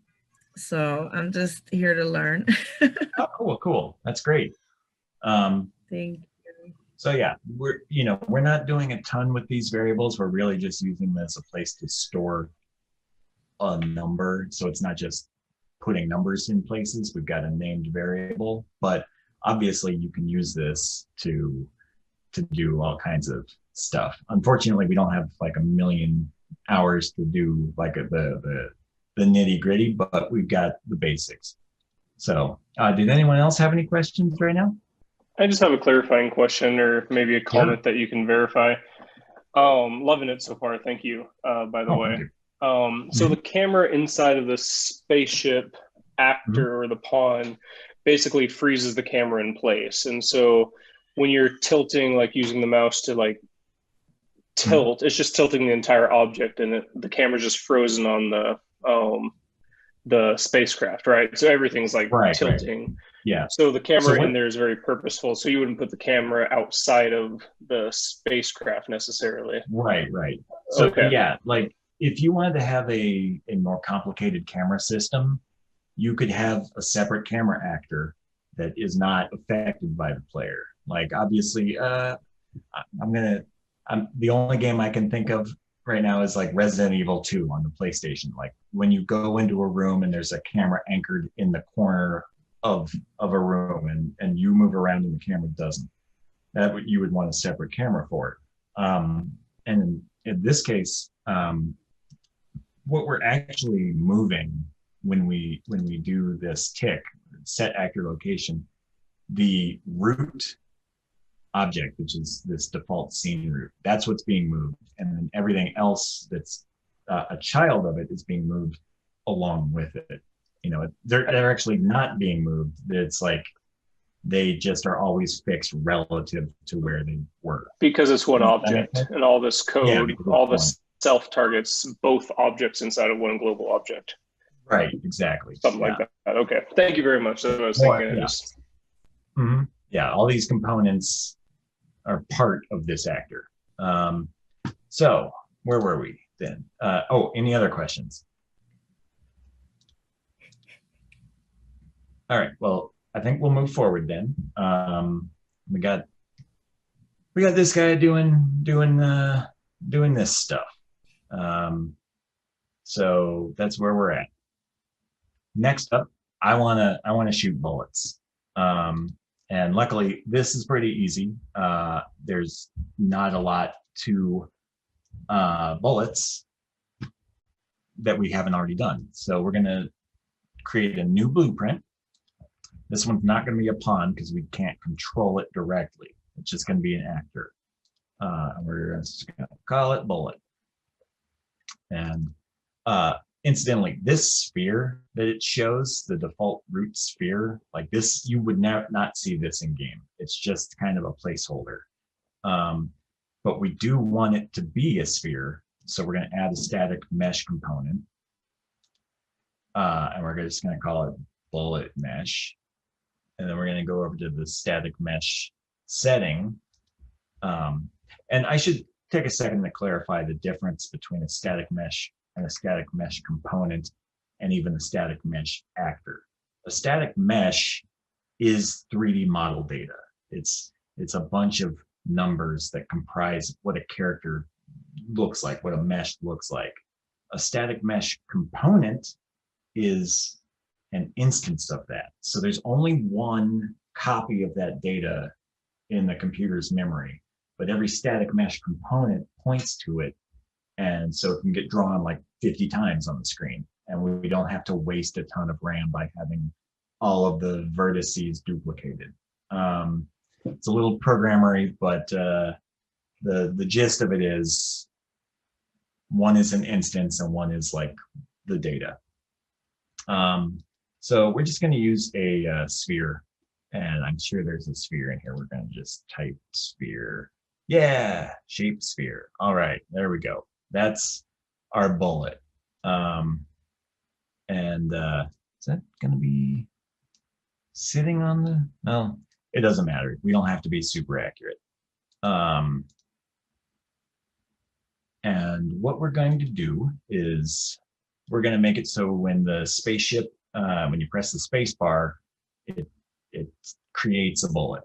So I'm just here to learn. Oh, cool. That's great. Um, Thank you. so yeah, we're not doing a ton with these variables. We're really just using them as a place to store a number. So it's not just putting numbers in places. We've got a named variable, but obviously you can use this to do all kinds of stuff. Unfortunately, we don't have like a million hours to do like the nitty gritty, but we've got the basics. So, did anyone else have any questions right now? I just have a clarifying question or maybe a comment that you can verify. Loving it so far. Thank you, by the way. So the camera inside of the spaceship actor or the pawn basically freezes the camera in place. And so when you're tilting, like using the mouse to like tilt, it's just tilting the entire object, and the camera's just frozen on the spacecraft, right? So everything's like tilting. Right. Yeah. So the camera in there is very purposeful. So you wouldn't put the camera outside of the spacecraft necessarily. Right. So yeah, like if you wanted to have a more complicated camera system, you could have a separate camera actor that is not affected by the player. Like obviously, the only game I can think of right now is like Resident Evil 2 on the PlayStation. Like when you go into a room and there's a camera anchored in the corner of a room and you move around and the camera doesn't, you would want a separate camera for it. And in this case, what we're actually moving when we do this tick, set actor location, the root object, which is this default scene root, that's what's being moved. And then everything else that's a child of it is being moved along with it. They're actually not being moved. It's like they just are always fixed relative to where they were. Because it's one object, and all this code, all this self targets both objects inside of one global object. Right, exactly. Something like that. Okay, thank you very much. That's what I was thinking. Yeah, all these components are part of this actor. So where were we then? Any other questions? All right, well, I think we'll move forward then. We got this guy doing this stuff. So that's where we're at. Next up, I wanna shoot bullets. And luckily, this is pretty easy. There's not a lot to bullets that we haven't already done. So we're gonna create a new blueprint. This one's not gonna be a pawn because we can't control it directly. It's just gonna be an actor. And we're just gonna call it bullet. And incidentally, this sphere that it shows, the default root sphere, like this, you would not see this in game. It's just kind of a placeholder. But we do want it to be a sphere. So we're going to add a static mesh component. And we're just going to call it bullet mesh. And then we're going to go over to the static mesh setting. And I should take a second to clarify the difference between a static mesh and a static mesh component, and even a static mesh actor. A static mesh is 3D model data. It's a bunch of numbers that comprise what a character looks like, what a mesh looks like. A static mesh component is an instance of that. So there's only one copy of that data in the computer's memory, but every static mesh component points to it. And so it can get drawn like 50 times on the screen. And we don't have to waste a ton of RAM by having all of the vertices duplicated. It's a little programmery, but the gist of it is one is an instance and one is like the data. So we're just going to use a sphere, and I'm sure there's a sphere in here. We're going to just type sphere. Yeah, shape sphere. All right, there we go. That's our bullet. Is that going to be sitting on the, no, it doesn't matter. We don't have to be super accurate. And what we're going to do is we're going to make it so when the spaceship, when you press the space bar, it creates a bullet.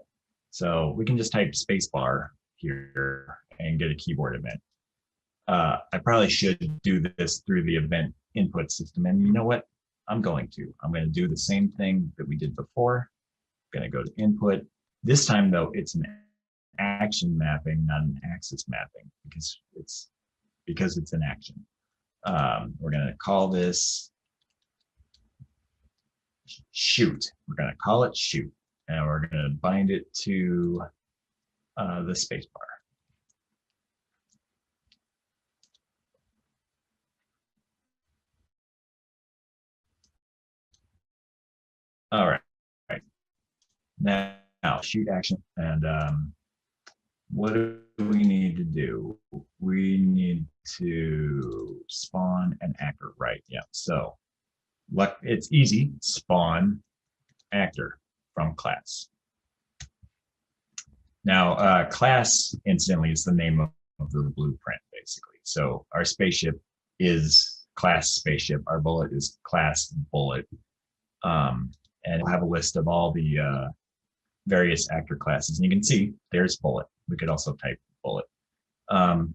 So we can just type space bar here and get a keyboard event. I probably should do this through the event input system. And you know what? I'm going to do the same thing that we did before. I'm going to go to input. This time though, it's an action mapping, not an axis mapping, because it's an action. We're going to call this shoot. We're going to call it shoot, and we're going to bind it to the space bar. All right. Now shoot action, and what do we need to do? We need to spawn an actor, right? Yeah. So it's easy. Spawn actor from class. Now, class, incidentally, is the name of the blueprint, basically. So our spaceship is class spaceship. Our bullet is class bullet. And we'll have a list of all the various actor classes. And you can see there's bullet. We could also type bullet. And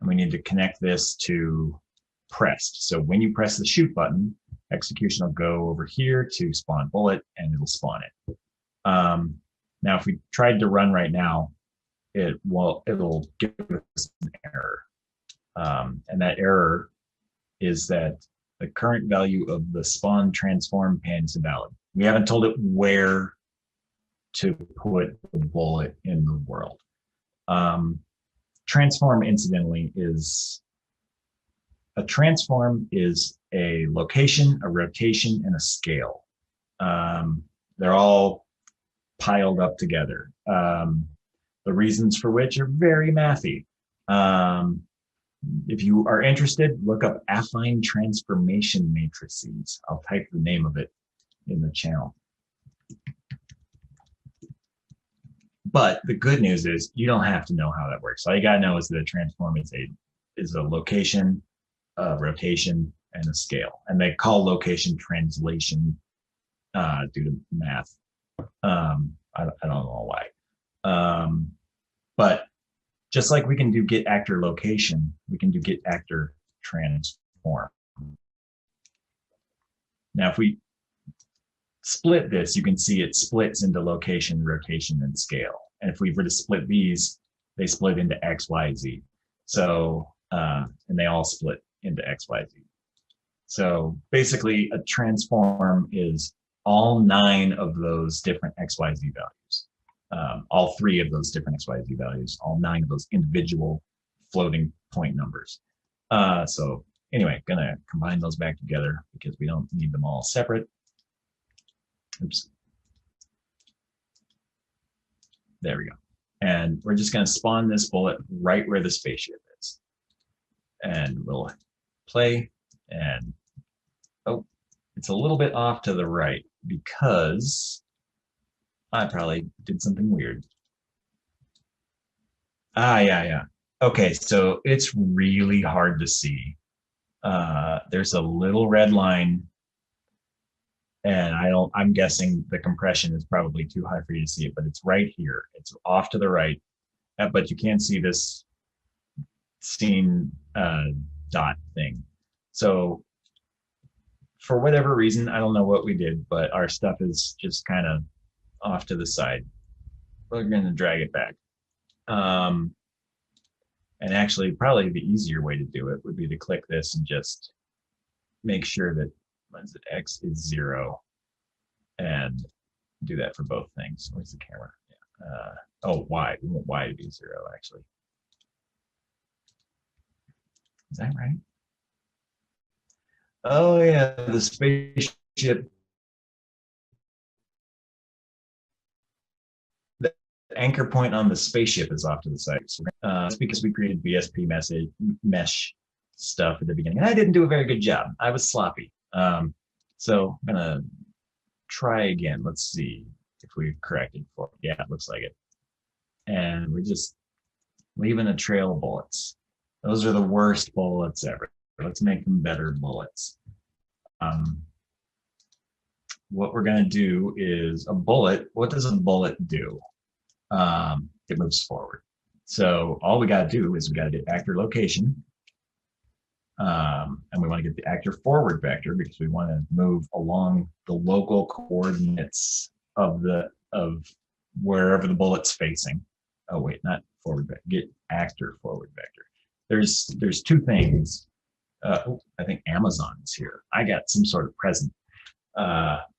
we need to connect this to pressed. So when you press the shoot button, execution will go over here to spawn bullet, and it'll spawn it. Now, if we tried to run right now, it'll give us an error. And that error is that the current value of the spawn transform pan is invalid. We haven't told it where to put the bullet in the world. Transform, incidentally, is a location, a rotation, and a scale. They're all piled up together. The reasons for which are very mathy. If you are interested, look up affine transformation matrices. I'll type the name of it in the channel. But the good news is you don't have to know how that works. All you gotta know is that a transform is a location, a rotation, and a scale. And they call location translation due to math. I don't know why. But just like we can do get actor location, we can do get actor transform. Now, if we split this, you can see it splits into location, rotation, and scale. And if we were to split these, they split into X, Y, Z. So, and they all split into X, Y, Z. So basically a transform is all 9 of those different X, Y, Z values. All 3 of those different X, Y, Z values, all 9 of those individual floating point numbers. So anyway, gonna combine those back together because we don't need them all separate. Oops. There we go. And we're just going to spawn this bullet right where the spaceship is. And we'll play, and oh, it's a little bit off to the right because I probably did something weird. Yeah. Okay, so it's really hard to see. There's a little red line, and I'm guessing the compression is probably too high for you to see it, but it's right here. It's off to the right, but you can see this scene dot thing. So for whatever reason, I don't know what we did, but our stuff is just kind of off to the side. We're going to drag it back. And actually, probably the easier way to do it would be to click this and just make sure that X is 0, and do that for both things. Where's the camera? Yeah. Oh, Y. We want Y to be 0, actually. Is that right? Oh, yeah, the spaceship. The anchor point on the spaceship is off to the side. So, it's because we created BSP mesh stuff at the beginning, and I didn't do a very good job. I was sloppy. So I'm gonna try again. Let's see. if we corrected for, yeah, it looks like it. And we're just leaving a trail of bullets. Those are the worst bullets ever. Let's make them better bullets. What we're going to do is a bullet. What does a bullet do? It moves forward. So all we got to do is we got to get actor location. And we want to get the actor forward vector because we want to move along the local coordinates of wherever the bullet's facing. Oh wait, not forward vector. Get actor forward vector. There's two things. I think Amazon's here. I got some sort of present.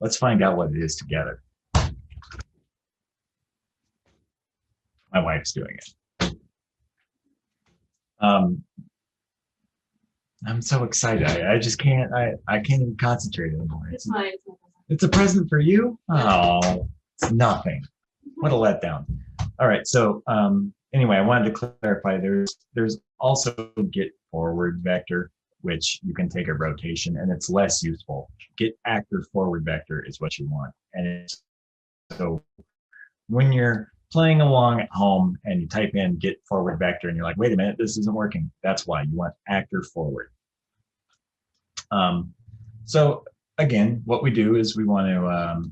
Let's find out what it is together. My wife's doing it. I'm so excited. I just can't. I can't even concentrate anymore. It's a present for you. Oh, it's nothing. What a letdown. All right. So anyway, I wanted to clarify. There's also get forward vector, which you can take a rotation, and it's less useful. Get actor forward vector is what you want, and so when you're playing along at home and you type in get forward vector and you're like, wait a minute, this isn't working. That's why you want actor forward. So again, what we do is we want to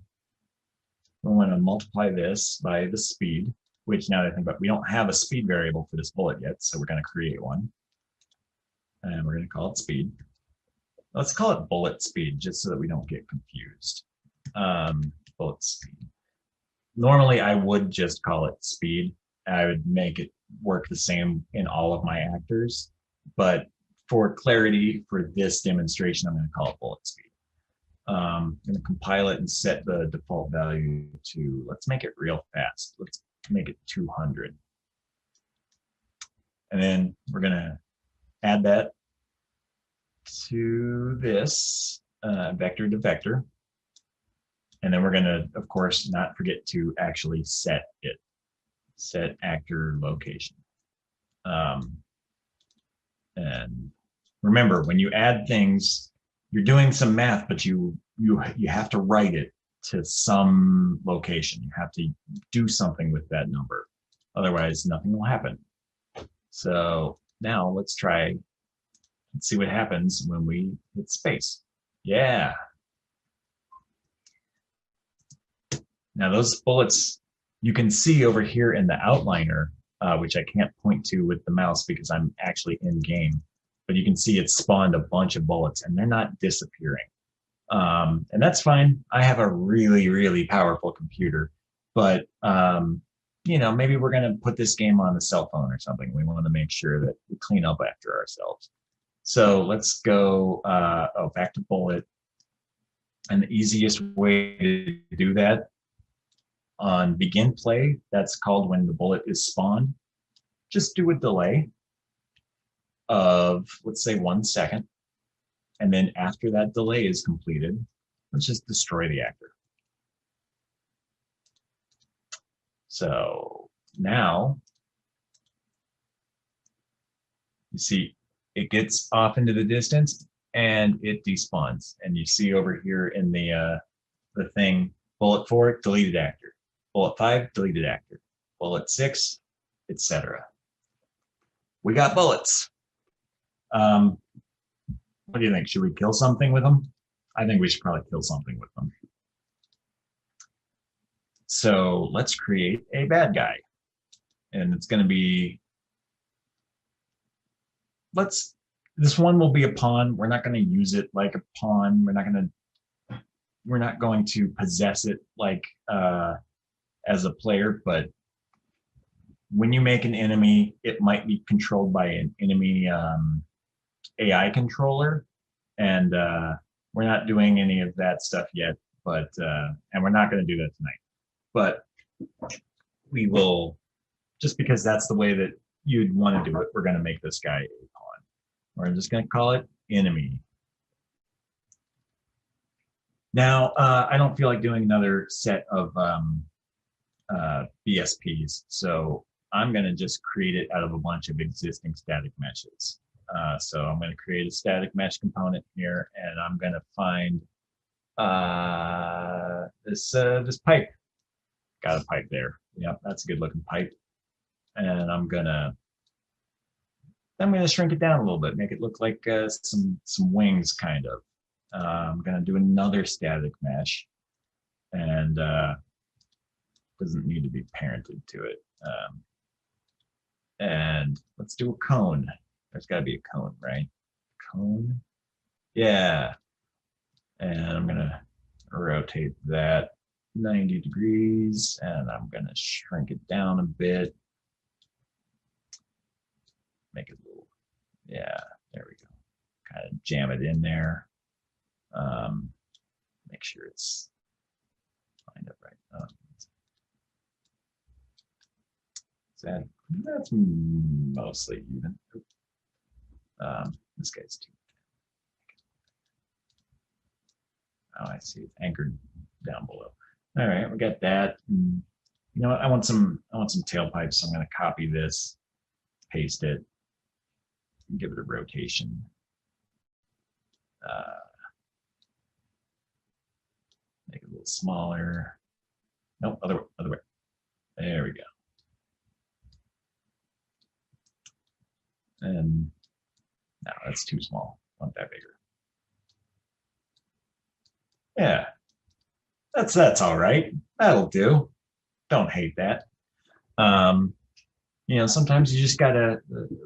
multiply this by the speed, which now that I think about it, we don't have a speed variable for this bullet yet, so we're going to create one. And we're going to call it speed. Let's call it bullet speed just so that we don't get confused. Bullet speed. Normally, I would just call it speed. I would make it work the same in all of my actors. But for clarity, for this demonstration, I'm going to call it bullet speed. I'm going to compile it and set the default value to, let's make it real fast. Let's make it 200. And then we're going to add that to this vector to vector. And then we're going to, of course, not forget to actually set it. Set actor location. And remember, when you add things, you're doing some math, but you have to write it to some location. You have to do something with that number. Otherwise, nothing will happen. So now let's try. Let's see what happens when we hit space. Yeah. Now those bullets you can see over here in the outliner, which I can't point to with the mouse because I'm actually in game, but you can see it spawned a bunch of bullets and they're not disappearing. And that's fine. I have a really, really powerful computer, but you know, maybe we're going to put this game on the cell phone or something. We want to make sure that we clean up after ourselves. So let's go back to bullet. And the easiest way to do that on begin play, that's called when the bullet is spawned. Just do a delay of, let's say, 1 second. And then after that delay is completed, let's just destroy the actor. So now, you see, it gets off into the distance and it despawns. And you see over here in the thing, bullet 4, deleted actor. Bullet 5, deleted actor. Bullet 6, etc. We got bullets. What do you think? Should we kill something with them? I think we should probably kill something with them. So let's create a bad guy. And it's going to be, this one will be a pawn. We're not going to use it like a pawn. We're not going to possess it like as a player, but when you make an enemy, it might be controlled by an enemy AI controller, and we're not doing any of that stuff yet, but and we're not going to do that tonight. But we will, just because that's the way that you'd want to do it, we're going to make this guy a pawn. We're just going to call it enemy. Now, I don't feel like doing another set of BSPs, so I'm going to just create it out of a bunch of existing static meshes. So I'm going to create a static mesh component here, and I'm going to find this pipe. got a pipe there. Yep, that's a good looking pipe. And I'm gonna shrink it down a little bit, make it look like some wings, kind of. I'm gonna do another static mesh, and doesn't need to be parented to it. And let's do a cone. There's got to be a cone, right? Cone. Yeah. And I'm gonna rotate that 90 degrees, and I'm gonna shrink it down a bit. Make it a little, yeah, there we go. Kind of jam it in there. Make sure it's lined up right. That's mostly even. This guy's too. Oh, I see. It's anchored down below. All right, we got that. You know what? I want some tailpipes. So I'm going to copy this, paste it, and give it a rotation. Make it a little smaller. Nope, other way. There we go. And no, that's too small. I want that bigger. Yeah, that's all right. That'll do. Don't hate that. You know, sometimes you just gotta,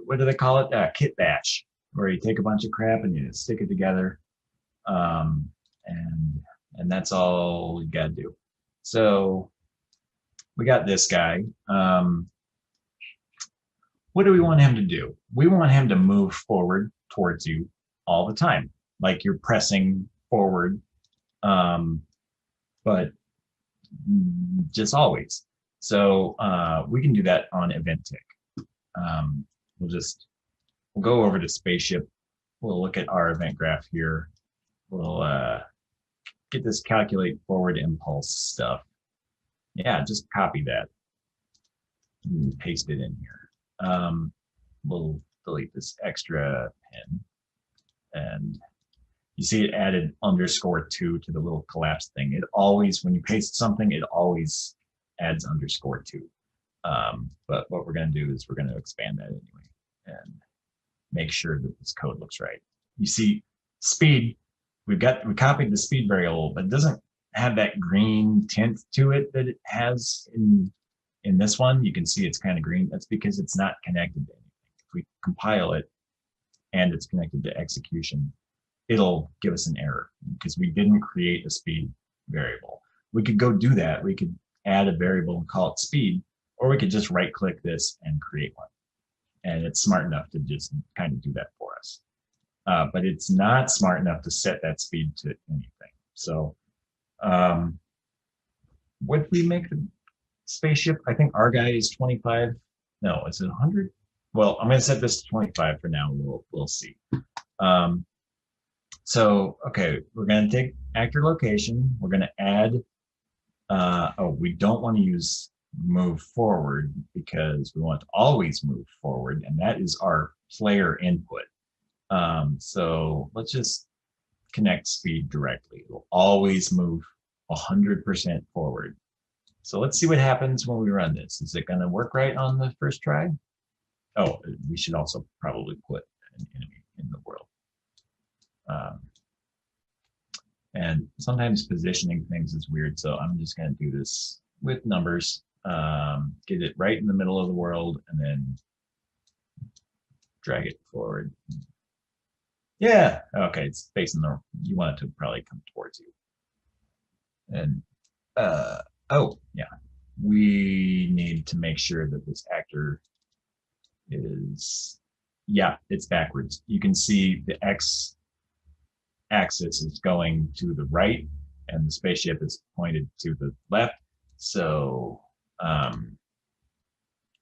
what do they call it? Kit bash, where you take a bunch of crap and you stick it together. And that's all you gotta do. So we got this guy. What do we want him to do? We want him to move forward towards you all the time, like you're pressing forward, but just always. So we can do that on event tick. We'll go over to spaceship. We'll look at our event graph here. We'll get this calculate forward impulse stuff. Yeah, just copy that and paste it in here. We'll delete this extra pin, and you see it added _2 to the little collapse thing. It always, when you paste something, it always adds _2. But what we're going to do is we're going to expand that anyway and make sure that this code looks right. You see speed, we copied the speed variable, but it doesn't have that green tint to it that it has in this one. You can see it's kind of green. That's because it's not connected to anything. If we compile it and it's connected to execution, it'll give us an error because we didn't create a speed variable. We could go do that. We could add a variable and call it speed, or we could just right click this and create one. And it's smart enough to just kind of do that for us. But it's not smart enough to set that speed to anything. So what we make the spaceship? I think our guy is 25. No, is it 100? Well, I'm going to set this to 25 for now. We'll see. So, okay, we're going to take actor location. We're going to add, we don't want to use move forward because we want to always move forward, and that is our player input. So let's just connect speed directly. It'll always move 100% forward. So let's see what happens when we run this. Is it going to work right on the first try? Oh, we should also probably put an enemy in the world. And sometimes positioning things is weird, so I'm just going to do this with numbers. Get it right in the middle of the world, and then drag it forward. Yeah, okay, it's facing the, you want it to probably come towards you. And, oh, yeah, we need to make sure that this actor is, yeah, it's backwards. You can see the X axis is going to the right and the spaceship is pointed to the left. So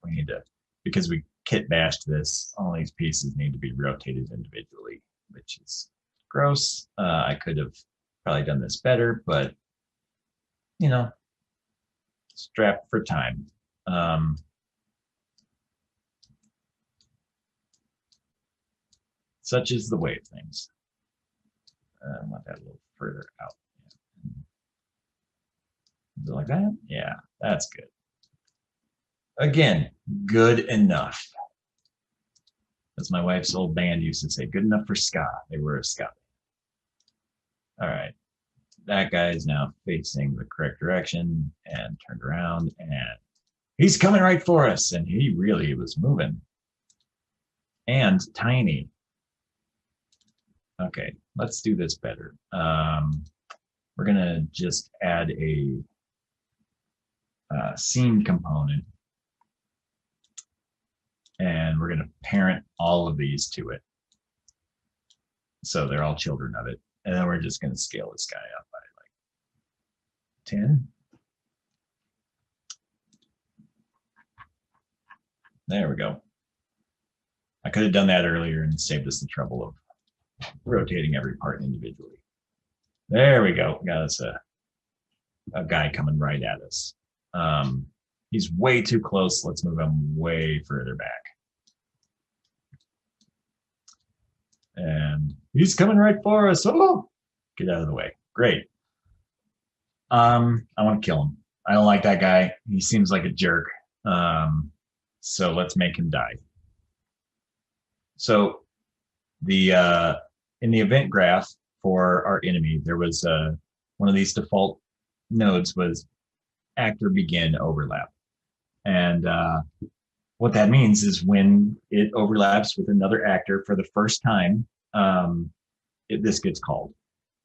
we need to, because we kit bashed this, all these pieces need to be rotated individually, which is gross. I could have probably done this better, but you know, strapped for time. Such is the way of things. I want that a little further out. Is it like that? Yeah, that's good. Again, good enough. As my wife's old band used to say, good enough for ska. They were a ska. All right. That guy is now facing the correct direction and turned around, and he's coming right for us. And he really was moving. And tiny. Okay, let's do this better. We're going to just add a scene component. And we're going to parent all of these to it. So they're all children of it. And then we're just going to scale this guy up by like 10. There we go. I could have done that earlier and saved us the trouble of rotating every part individually. There we go. Got us a guy coming right at us. He's way too close. Let's move him way further back. And he's coming right for us. Oh, get out of the way. Great. I want to kill him. I don't like that guy. He seems like a jerk. So let's make him die. So the in the event graph for our enemy, there was one of these default nodes was actor begin overlap. And what that means is when it overlaps with another actor for the first time, this gets called.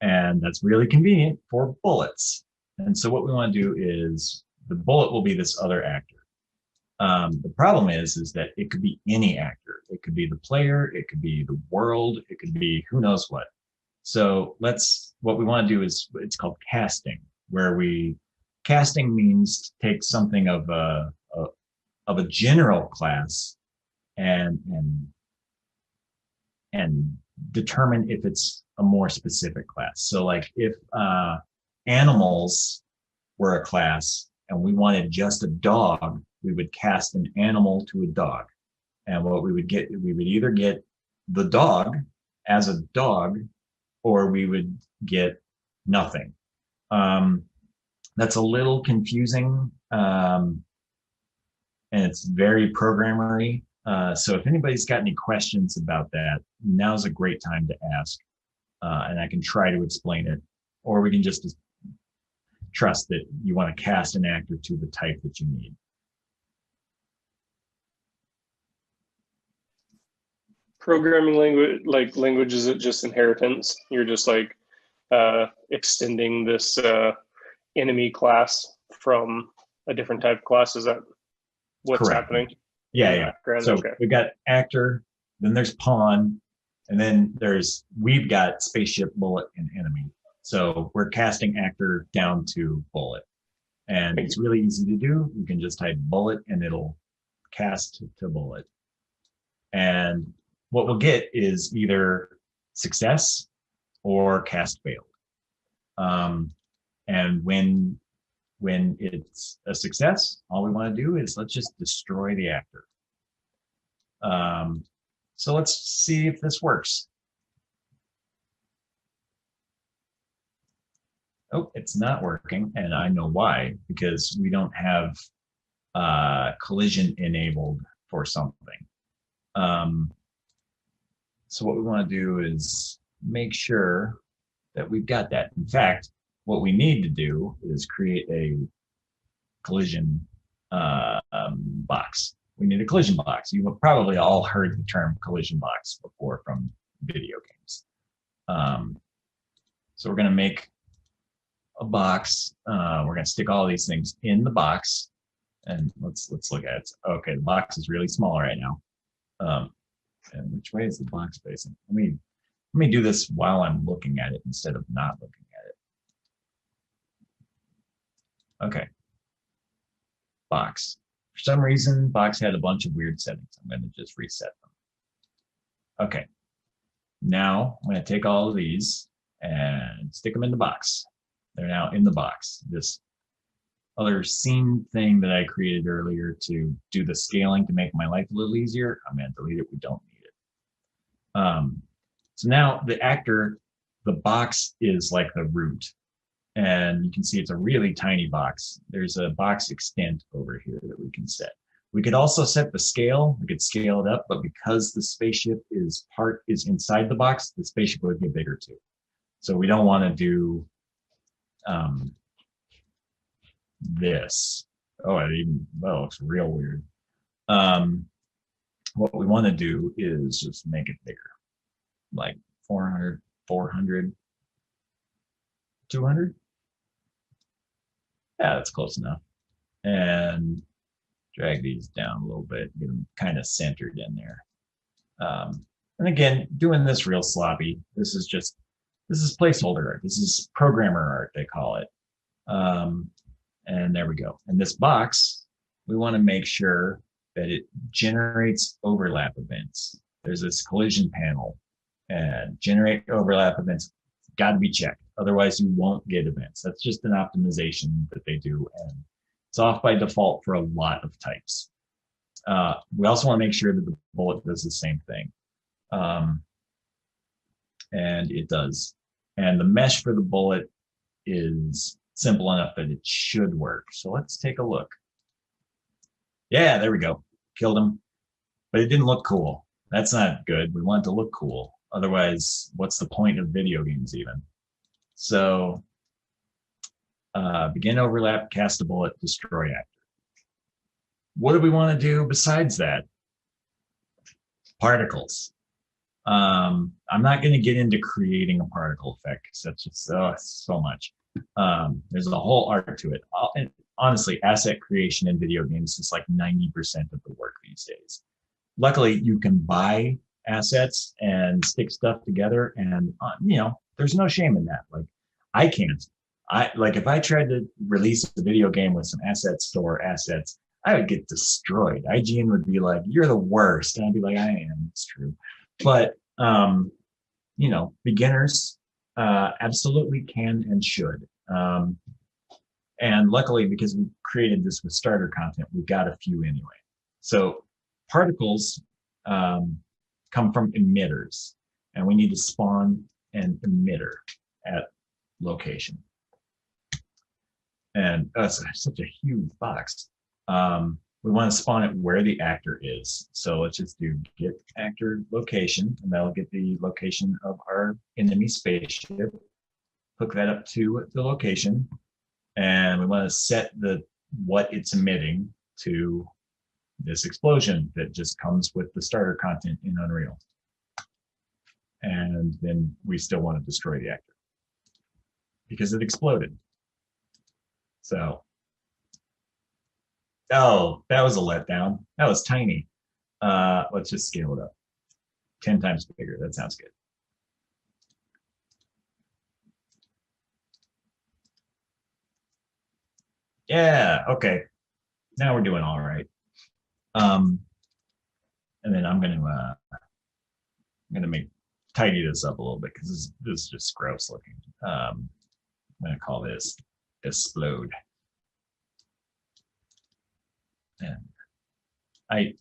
And that's really convenient for bullets. And so what we want to do is the bullet will be this other actor. The problem is that it could be any actor. It could be the player, it could be the world, it could be who knows what. So what we want to do is, it's called casting, where casting means take something of a general class and determine if it's a more specific class. So like if animals were a class and we wanted just a dog, we would cast an animal to a dog. And what we would get, we would either get the dog as a dog, or we would get nothing. That's a little confusing. And it's very programmery. So if anybody's got any questions about that, now's a great time to ask. And I can try to explain it, or we can just trust that you want to cast an actor to the type that you need. Programming language is it just inheritance? You're just like extending this enemy class from a different type of class. Is that what's Correct. happening? Yeah. So okay. we've got actor, then there's pawn, and then we've got spaceship, bullet, and enemy. So we're casting actor down to bullet. And it's really easy to do. You can just type bullet and it'll cast to bullet. And what we'll get is either success or cast failed. And when it's a success, all we want to do is let's just destroy the actor. So let's see if this works. Oh, it's not working, and I know why, because we don't have collision enabled for something. So what we want to do is make sure that we've got that. In fact, what we need to do is create a collision box. We need a collision box. You've probably all heard the term collision box before from video games. So we're going to make a box. We're going to stick all these things in the box, and let's look at it. Okay, the box is really small right now. And which way is the box facing? Let me do this while I'm looking at it instead of not looking at it. Okay. Box. For some reason, box had a bunch of weird settings. I'm going to just reset them. Okay. Now I'm going to take all of these and stick them in the box. They're now in the box. This other scene thing that I created earlier to do the scaling to make my life a little easier, I'm going to delete it. We don't need it. So now the actor, the box is like the root. And you can see it's a really tiny box. There's a box extent over here that we can set. We could also set the scale. We could scale it up, but because the spaceship is inside the box, the spaceship would get bigger too. So we don't want to do this. Oh, that looks real weird. What we want to do is just make it bigger, like 400, 400, 200. Yeah, that's close enough. And drag these down a little bit, get them kind of centered in there. And again, doing this real sloppy. This is placeholder art. This is programmer art, they call it. And there we go. And this box, we want to make sure that it generates overlap events. There's this collision panel, and generate overlap events got to be checked. Otherwise, you won't get events. That's just an optimization that they do, and it's off by default for a lot of types. We also want to make sure that the bullet does the same thing. And it does. And the mesh for the bullet is simple enough that it should work. So let's take a look. Yeah, there we go. Killed him. But it didn't look cool. That's not good. We want it to look cool. Otherwise, what's the point of video games even? So begin overlap, cast a bullet, destroy actor. What do we want to do besides that? Particles. I'm not going to get into creating a particle effect because that's just so much. There's a whole art to it. And honestly, asset creation in video games is like 90% of the work these days. Luckily, you can buy assets and stick stuff together, and there's no shame in that. Like, I can't. If I tried to release a video game with some asset store assets, I would get destroyed. IGN would be like, "You're the worst," and I'd be like, "I am. It's true." But beginners absolutely can and should. And luckily, because we created this with starter content, we've got a few anyway. So particles come from emitters, and we need to spawn an emitter at location. And that's such a huge box. We want to spawn it where the actor is. So let's just do get actor location, and that'll get the location of our enemy spaceship. Hook that up to the location, and we want to set what it's emitting to this explosion that just comes with the starter content in Unreal. And then we still want to destroy the actor because it exploded. So, oh, that was a letdown. That was tiny. Let's just scale it up. 10 times bigger. That sounds good. Yeah, okay. Now we're doing all right. And then I'm gonna tidy this up a little bit because this is just gross looking. I'm gonna call this explode. And I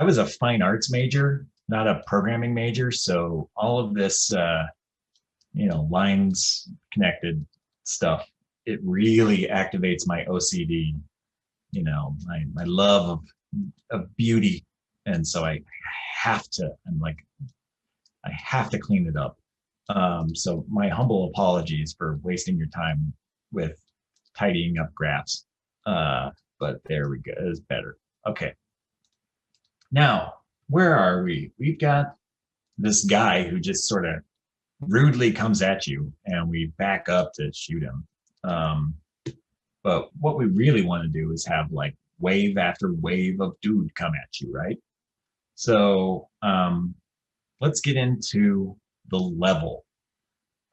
was a fine arts major, not a programming major, so all of this lines connected stuff, it really activates my OCD, my love of beauty. And so I have to clean it up. So my humble apologies for wasting your time with tidying up graphs. But there we go, it's better. Okay. Now, where are we? We've got this guy who just sort of rudely comes at you, and we back up to shoot him. But what we really want to do is have like wave after wave of dude come at you, right? So let's get into the level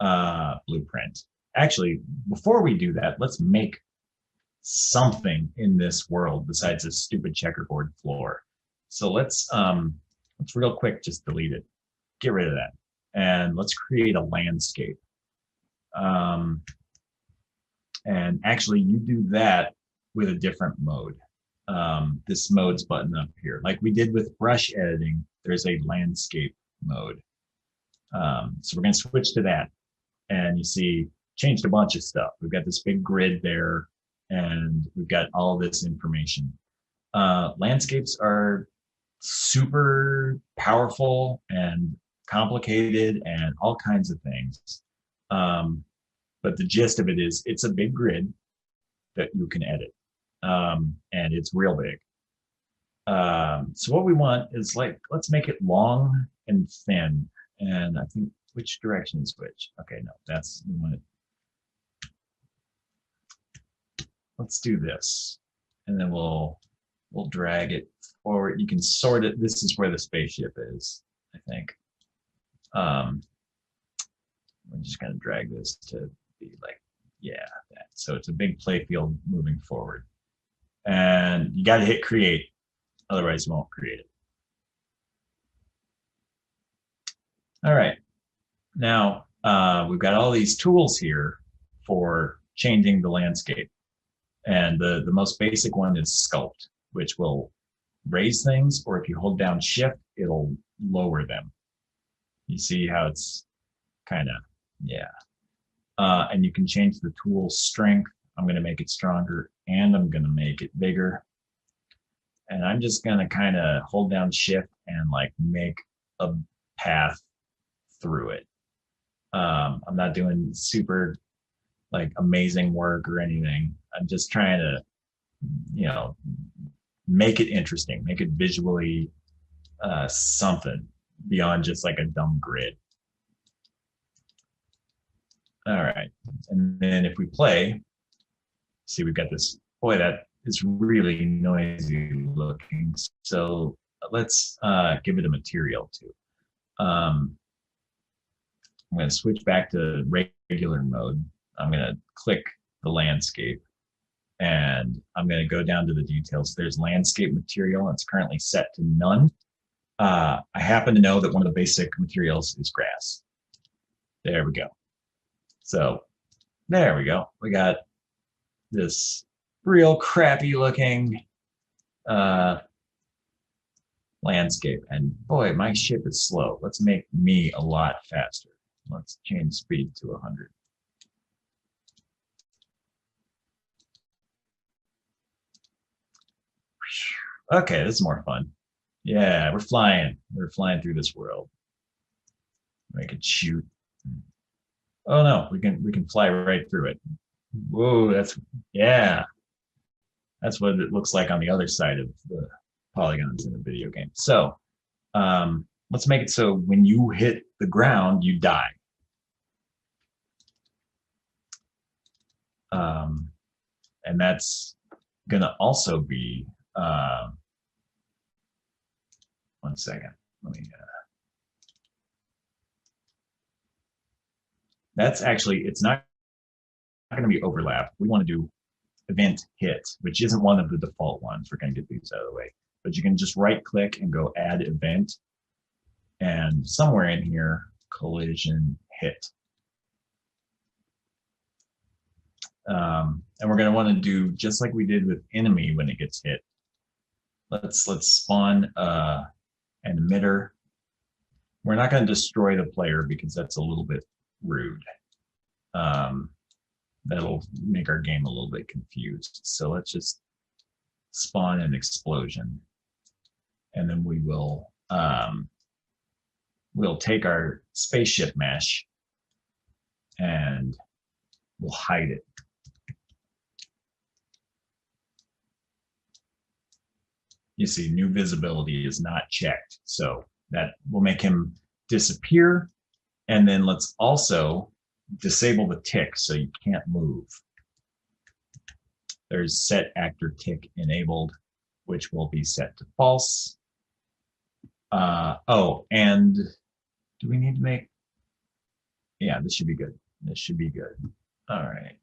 blueprint. Actually, before we do that, let's make something in this world besides this stupid checkerboard floor. So let's real quick just delete it, get rid of that, and let's create a landscape. And actually, you do that with a different mode. This mode's button up here, like we did with brush editing. There's a landscape mode. So we're going to switch to that, and you see changed a bunch of stuff. We've got this big grid there, and we've got all this information. Landscapes are super powerful and complicated and all kinds of things. But the gist of it is it's a big grid that you can edit. And it's real big. So what we want is like, let's make it long and thin. And I think which direction is which? Okay, no, that's, we want it. Let's do this. And then we'll drag it forward. You can sort it. This is where the spaceship is, I think. I'm just gonna drag this to be like, yeah, that. So it's a big play field moving forward. And you got to hit create, otherwise you won't create it. All right, now we've got all these tools here for changing the landscape. And the most basic one is sculpt, which will raise things, or if you hold down shift, it'll lower them. You see how it's kind of, yeah. And you can change the tool strength. I'm going to make it stronger, and I'm going to make it bigger. And I'm just going to kind of hold down shift and like make a path through it. I'm not doing super like amazing work or anything. I'm just trying to, you know, make it interesting, make it visually something beyond just like a dumb grid. All right, and then if we play, see, we've got this, boy, that is really noisy looking. So let's give it a material too. I'm going to switch back to regular mode. I'm going to click the landscape, and I'm going to go down to the details. There's landscape material, and it's currently set to none. I happen to know that one of the basic materials is grass. There we go. So there we go. We got this real crappy looking landscape. And boy, my ship is slow. Let's make me a lot faster. Let's change speed to 100. Okay, this is more fun. Yeah, we're flying. We're flying through this world. We can shoot. Oh no, we can fly right through it. Whoa, that's, yeah. That's what it looks like on the other side of the polygons in a video game. So let's make it so when you hit the ground, you die. And that's gonna also be, one second, let me, that's actually, it's not gonna be overlap. We wanna do event hit, which isn't one of the default ones. We're gonna get these out of the way. But you can just right click and go add event. And somewhere in here, collision hit. And we're going to want to do just like we did with enemy when it gets hit. Let's spawn an emitter. We're not going to destroy the player because that's a little bit rude. That'll make our game a little bit confused. So let's just spawn an explosion, and then we will we'll take our spaceship mesh and we'll hide it. You see, new visibility is not checked, so that will make him disappear. And then let's also disable the tick so you can't move. There's set actor tick enabled, which will be set to false. Oh, and do we need to make, yeah, this should be good. This should be good. All right.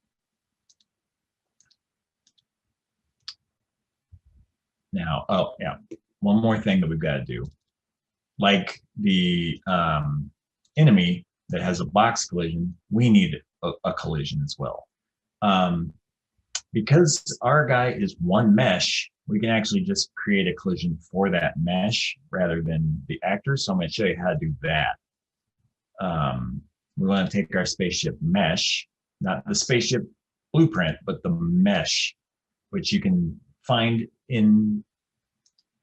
Now, oh yeah, one more thing that we've got to do. Like the enemy that has a box collision, we need a collision as well. Because our guy is one mesh, we can actually just create a collision for that mesh rather than the actor. So I'm going to show you how to do that. We want to take our spaceship mesh, not the spaceship blueprint, but the mesh, which you can find in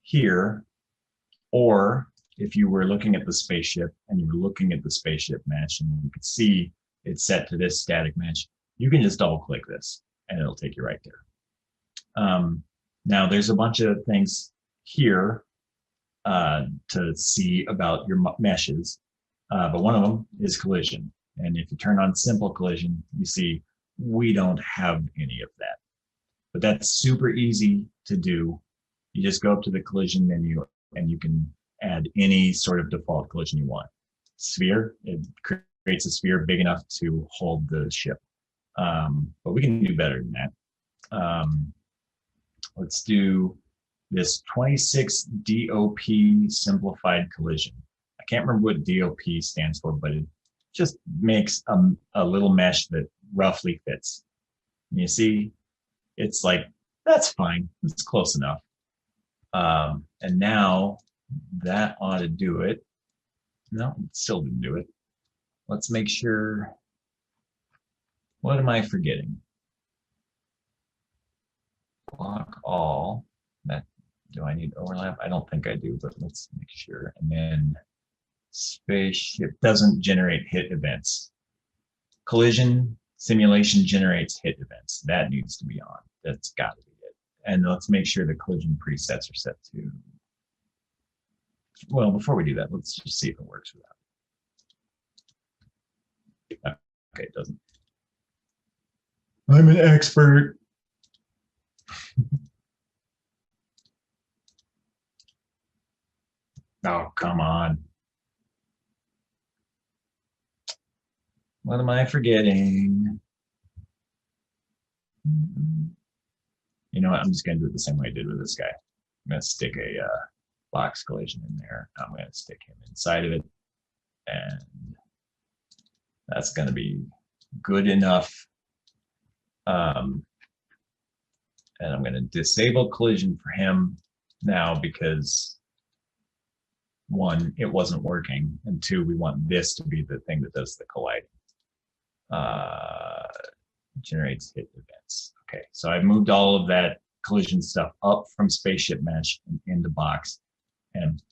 here, or if you were looking at the spaceship and you were looking at the spaceship mesh and you could see it's set to this static mesh, you can just double click this and it'll take you right there. Now there's a bunch of things here to see about your meshes, but one of them is collision. And if you turn on simple collision, you see we don't have any of that. But that's super easy to do. You just go up to the collision menu and you can add any sort of default collision you want. Sphere, it creates a sphere big enough to hold the ship. But we can do better than that. Let's do this 26 DOP simplified collision. I can't remember what DOP stands for, but it just makes a little mesh that roughly fits. And you see, it's like, that's fine, it's close enough. And now that ought to do it. No, it still didn't do it. Let's make sure, what am I forgetting? Block all, that, do I need overlap? I don't think I do, but let's make sure. And then spaceship doesn't generate hit events. Collision simulation generates hit events. That needs to be on. That's got to be it. And let's make sure the collision presets are set to, well, before we do that, let's just see if it works without it. Okay, it doesn't. I'm an expert. Oh, come on. What am I forgetting? You know what? I'm just going to do it the same way I did with this guy. I'm going to stick a box collision in there. I'm going to stick him inside of it. And that's going to be good enough. And I'm going to disable collision for him now because, one, it wasn't working, and two, we want this to be the thing that does the colliding. Generates hit events. Okay, so I've moved all of that collision stuff up from spaceship mesh and into box, and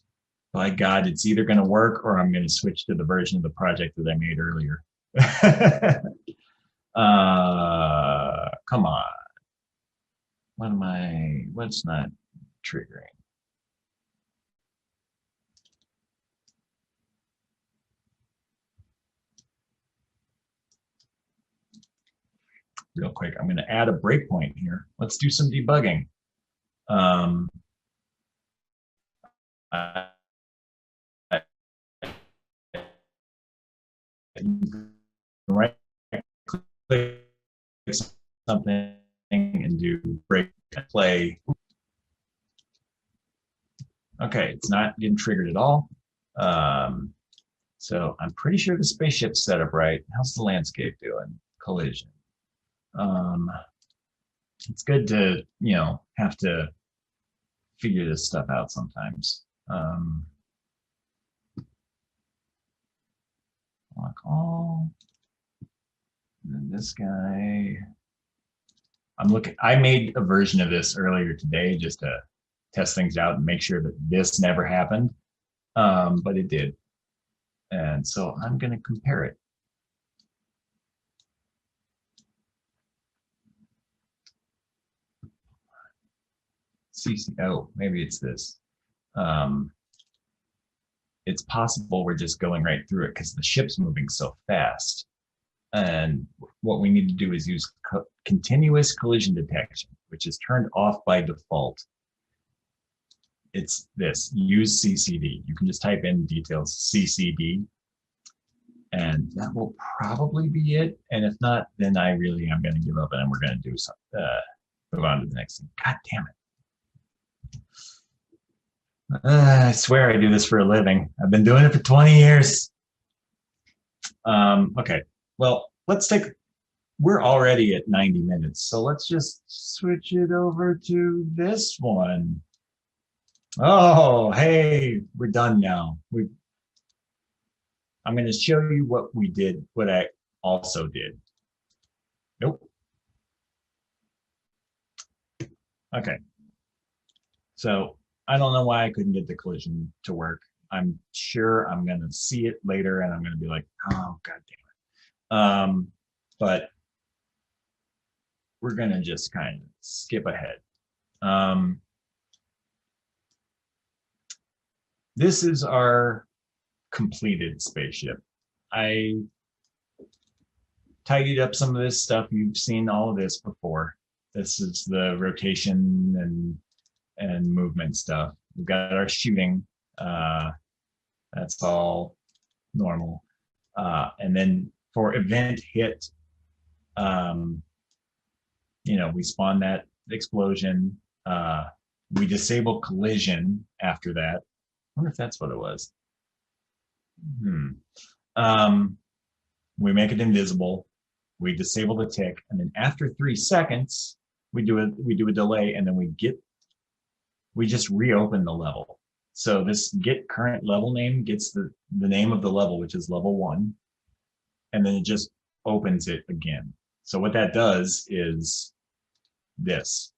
by God, it's either going to work or I'm going to switch to the version of the project that I made earlier. Come on. What's not triggering? Real quick, I'm going to add a breakpoint here. Let's do some debugging. Right click something and do break play. Okay, it's not getting triggered at all. So I'm pretty sure the spaceship's set up right. How's the landscape doing? Collision. It's good to, you know, have to figure this stuff out sometimes. Lock all. And then this guy. I made a version of this earlier today just to test things out and make sure that this never happened. But it did. And so I'm going to compare it. Oh, maybe it's this. It's possible we're just going right through it because the ship's moving so fast. And what we need to do is use continuous collision detection, which is turned off by default. It's this, use CCD. You can just type in details CCD, and that will probably be it. And if not, then I really am going to give up and we're going to do something, move on to the next thing. God damn it. I swear I do this for a living. I've been doing it for 20 years. Okay, well, we're already at 90 minutes, so let's just switch it over to this one. Oh, hey, we're done now. I'm going to show you what we did, what I also did. Okay. So I don't know why I couldn't get the collision to work. I'm sure I'm going to see it later and I'm going to be like, oh, God damn it. But we're going to just kind of skip ahead. This is our completed spaceship. I tidied up some of this stuff. You've seen all of this before. This is the rotation and movement stuff. We've got our shooting. That's all normal. And then for event hit, we spawn that explosion. We disable collision after that. I wonder if that's what it was. We make it invisible. We disable the tick, and then after 3 seconds, we do a delay, and then we just reopen the level. So this get current level name gets the name of the level, which is level 1, and then it just opens it again. So what that does is this: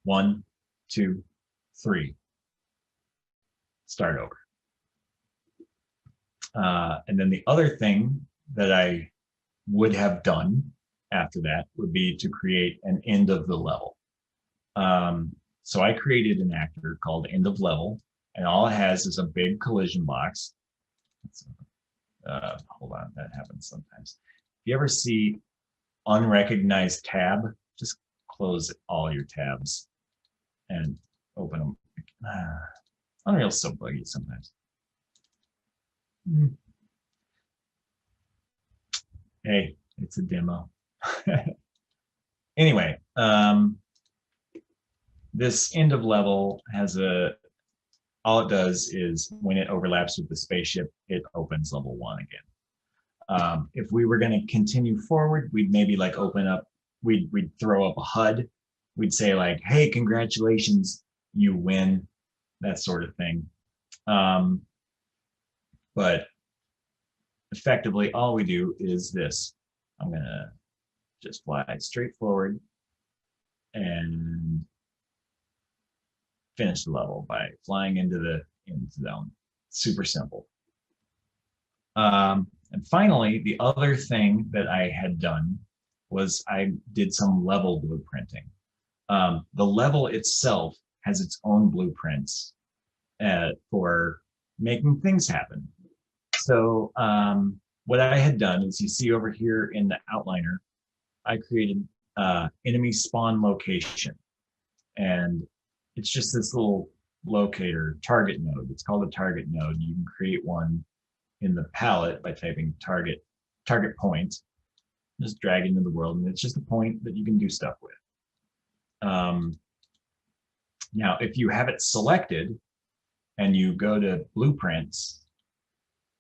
1, 2, 3. Start over. And then the other thing that I would have done after that would be to create an end of the level. So I created an actor called end of level, and all it has is a big collision box. Hold on, that happens sometimes. If you ever see unrecognized tab, just close all your tabs and open them. Unreal's so buggy sometimes. Hey, it's a demo. Anyway, this end of level has all it does is when it overlaps with the spaceship, it opens level 1 again. If we were going to continue forward, we'd maybe like open up, we'd throw up a HUD. We'd say like, hey, congratulations, you win, that sort of thing. But effectively, all we do is this. I'm going to just fly straight forward and finish the level by flying into the end zone. Super simple. And finally, the other thing that I had done was I did some level blueprinting. The level itself has its own blueprints for making things happen. So what I had done is, you see over here in the outliner, I created enemy spawn location. And it's just this little locator target node. It's called a target node. You can create one in the palette by typing target point, just drag it into the world, and it's just a point that you can do stuff with. Now, if you have it selected and you go to blueprints,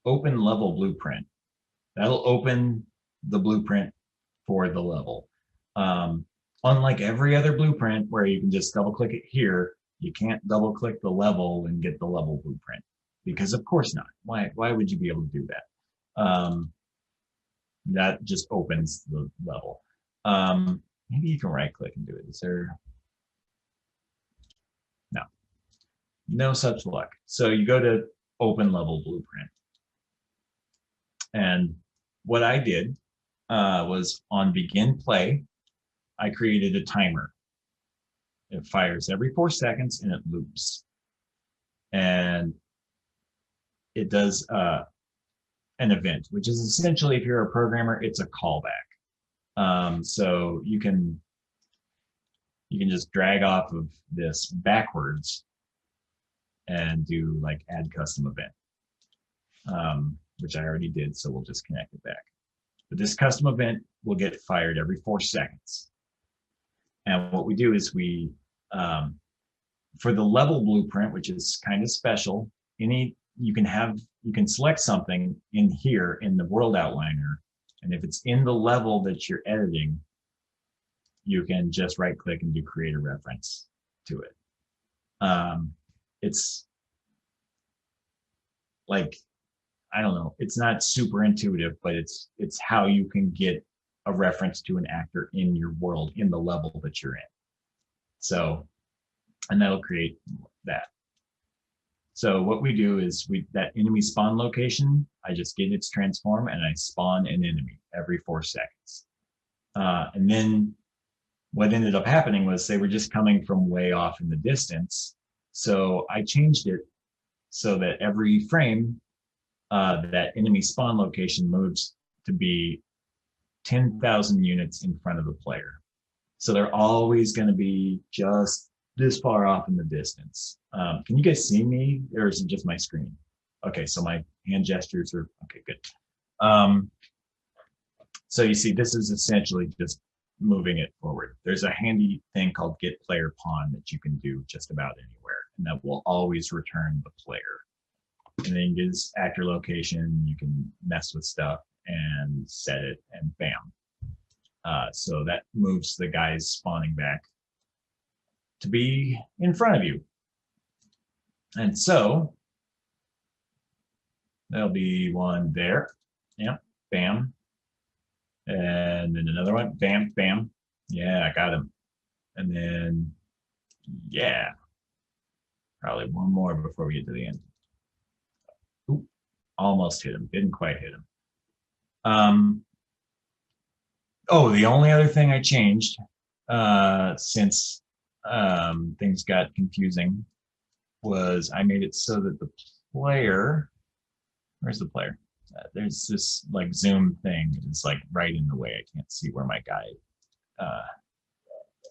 open level blueprint, that'll open the blueprint for the level. Unlike every other blueprint where you can just double click it here, you can't double click the level and get the level blueprint, because of course not. Why would you be able to do that? That just opens the level. Maybe you can right click and do it. Is there? No such luck. So you go to open level blueprint. And what I did was on begin play, I created a timer. It fires every 4 seconds and it loops. And it does an event, which is essentially, if you're a programmer, it's a callback. So you can just drag off of this backwards and do like add custom event, which I already did, so we'll just connect it back. But this custom event will get fired every 4 seconds. And what we do is we, for the level blueprint, which is kind of special, you can select something in here in the world outliner, and if it's in the level that you're editing, you can just right click and do create a reference to it. It's like, I don't know, it's not super intuitive, but it's how you can get a reference to an actor in your world, in the level that you're in. So, and that'll create that. So what we do is that enemy spawn location, I just get its transform and I spawn an enemy every 4 seconds. And then what ended up happening was they were just coming from way off in the distance. So I changed it so that every frame, that enemy spawn location moves to be 10,000 units in front of the player. So they're always going to be just this far off in the distance. Can you guys see me, or is it just my screen? Okay, so my hand gestures are, okay, good. So you see, this is essentially just moving it forward. There's a handy thing called get player pawn that you can do just about anywhere, and that will always return the player. And then you just actor location, you can mess with stuff and set it, and bam. So that moves the guys spawning back to be in front of you. And so there'll be one there. Yep, bam. And then another one, bam, bam. Yeah, I got him. And then, yeah, probably one more before we get to the end. Ooh, almost hit him, didn't quite hit him. Oh, the only other thing I changed since things got confusing was I made it so that the player, where's the player? There's this like zoom thing. It's like right in the way. I can't see where my guy,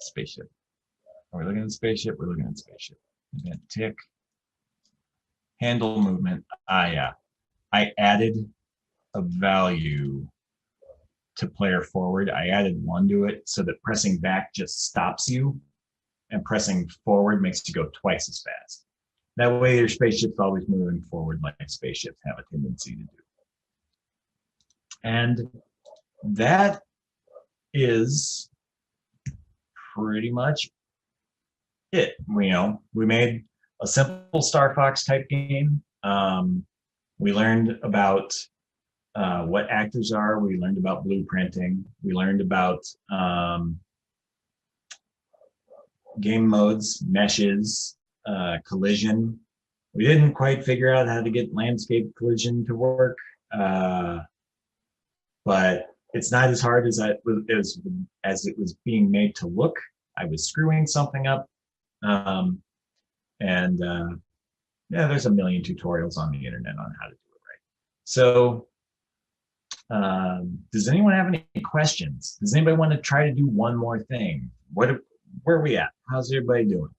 spaceship. Are we looking at the spaceship? We're looking at the spaceship. Event tick. Handle movement. Yeah. I added a value to player forward. I added 1 to it so that pressing back just stops you and pressing forward makes you go twice as fast. That way your spaceship's always moving forward like spaceships have a tendency to do. And that is pretty much it. We made a simple Star Fox type game. We learned about what actors are. We learned about blueprinting. We learned about game modes, meshes, collision. We didn't quite figure out how to get landscape collision to work, but it's not as hard as it was being made to look. I was screwing something up, and yeah, there's a million tutorials on the internet on how to do it right. So does anyone have any questions? Does anybody want to try to do one more thing? Where are we at? How's everybody doing?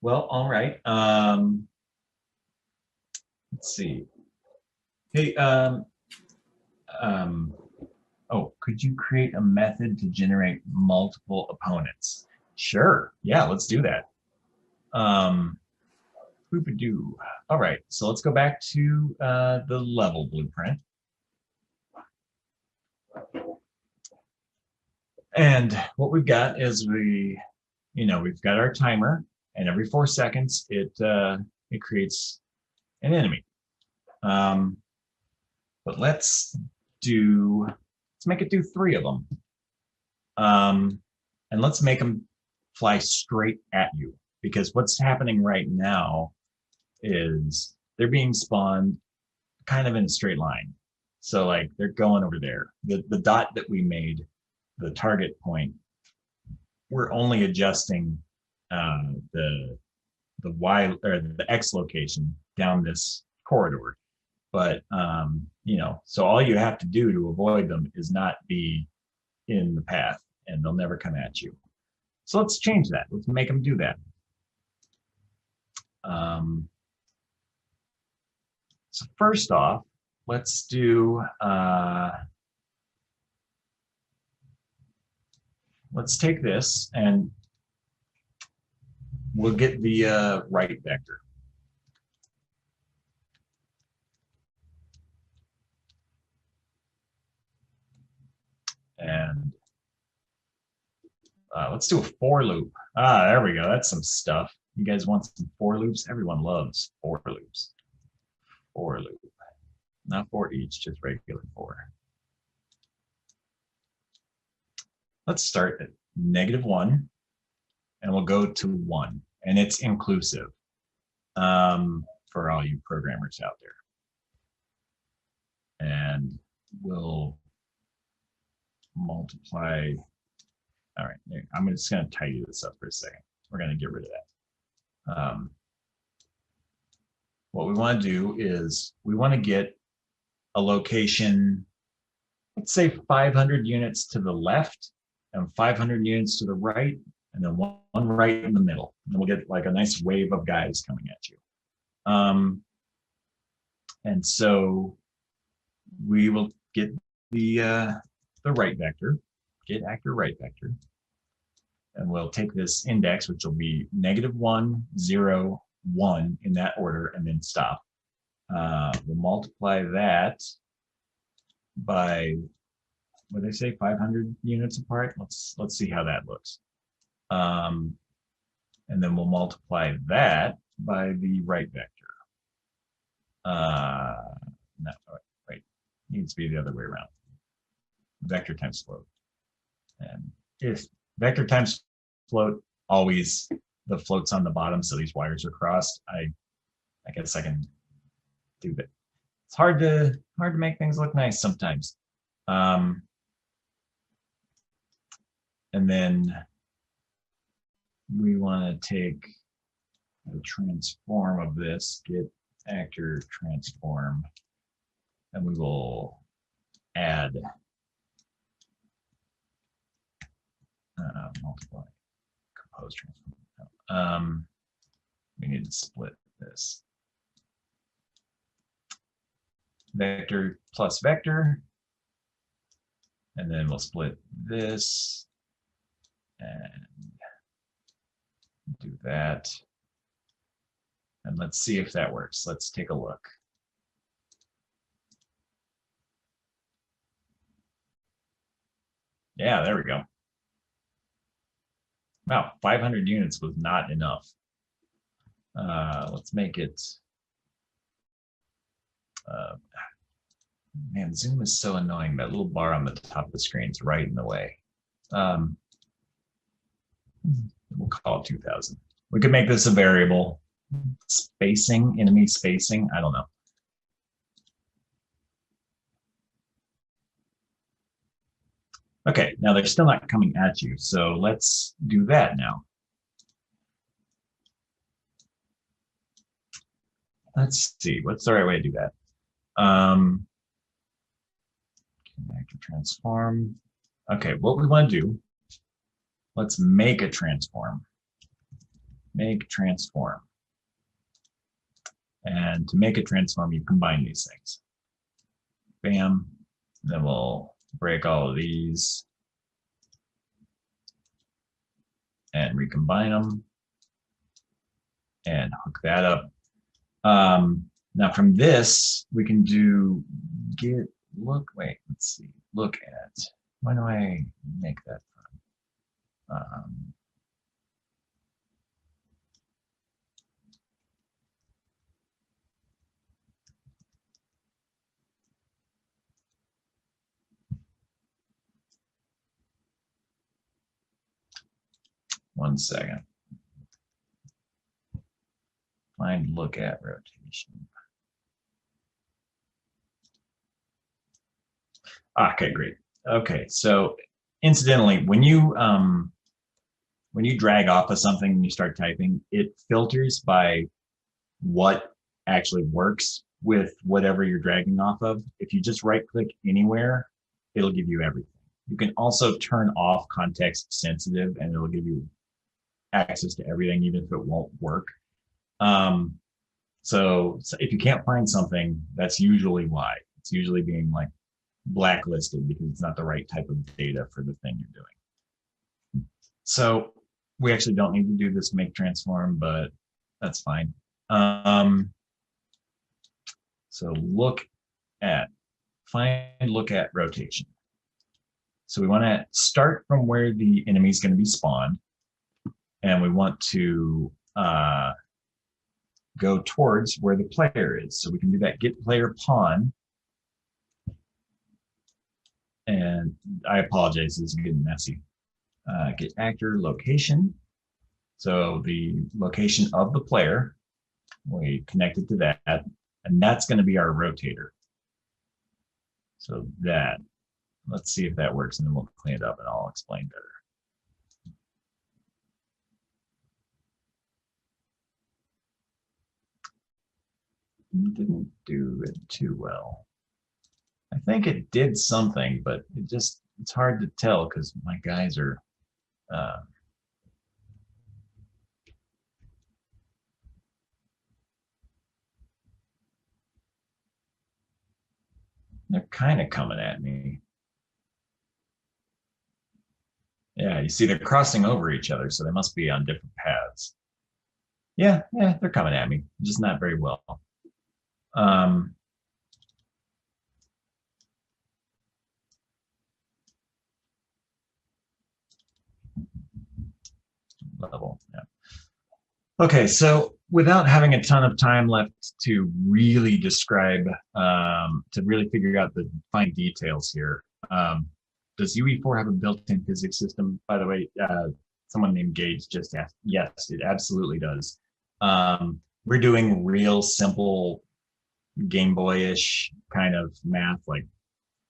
Well, all right. Let's see. Hey, oh, could you create a method to generate multiple opponents? Sure. Yeah, let's do that. Boop-a-doo. All right, so let's go back to the level blueprint. And what we've got is we've got our timer, and every 4 seconds it creates an enemy. But let's make it do 3 of them. And let's make them fly straight at you, because what's happening right now is they're being spawned kind of in a straight line. So like they're going over there. The dot that we made, the target point, we're only adjusting the Y or the X location down this corridor. But so all you have to do to avoid them is not be in the path, and they'll never come at you. So let's change that. Let's make them do that. So first off, let's do let's take this and we'll get the right vector. And let's do a for loop. There we go. That's some stuff. You guys want some for loops? Everyone loves for loops. for loop. Not for each, just regular for. Let's start at -1, and we'll go to 1, and it's inclusive for all you programmers out there. And we'll multiply. All right, I'm just going to tidy this up for a second. We're going to get rid of that. What we want to do is we want to get a location, let's say 500 units to the left and 500 units to the right, and then one right in the middle. And we'll get like a nice wave of guys coming at you. And so we will get the right vector, get actor right vector, and we'll take this index, which will be -1, 0, 1 in that order, and then stop. We'll multiply that by, what did I say, 500 units apart? Let's see how that looks. And then we'll multiply that by the right vector. No, wait, needs to be the other way around. Vector times float. And if vector times float, always the float's on the bottom, so these wires are crossed. I guess I can do that. It's hard to make things look nice sometimes. And then we want to take the transform of this, get actor transform, and we will add multiply compose transform. We need to split this. Vector plus vector, and then we'll split this and do that. And let's see if that works. Let's take a look. Yeah, there we go. Wow, 500 units was not enough. Let's make it. Man, Zoom is so annoying. That little bar on the top of the screen is right in the way. We'll call it 2000. We could make this a variable. Spacing, enemy spacing, I don't know. Okay, now they're still not coming at you, so let's do that now. Let's see, what's the right way to do that? Actor transform. Okay, what we want to do, let's make a transform. Make transform. And to make a transform, you combine these things. Bam. Then we'll break all of these and recombine them and hook that up. Now from this, we can do let's see, look at, why do I make that from? 1 second. Find look at rotation. Okay, great. Okay, so incidentally, when you drag off of something and you start typing, it filters by what actually works with whatever you're dragging off of. If you just right click anywhere, it'll give you everything. You can also turn off context sensitive and it'll give you access to everything, even if it won't work. So if you can't find something, that's usually why. It's usually being like blacklisted because it's not the right type of data for the thing you're doing. So we actually don't need to do this make transform, but that's fine. So look at rotation. So we want to start from where the enemy is going to be spawned, and we want to go towards where the player is. So we can do that get player pawn. And I apologize, this is getting messy. Get actor location. So the location of the player, we connect it to that, and that's going to be our rotator. So that, let's see if that works, and then we'll clean it up and I'll explain better. Didn't do it too well. I think it did something, but it's hard to tell because my guys are they're kind of coming at me. Yeah, you see they're crossing over each other, so they must be on different paths. Yeah, they're coming at me, just not very well. Level, yeah. Okay, so without having a ton of time left to really describe, to really figure out the fine details here, does UE4 have a built-in physics system? By the way, someone named Gage just asked. Yes, it absolutely does. We're doing real simple Game Boy-ish kind of math, like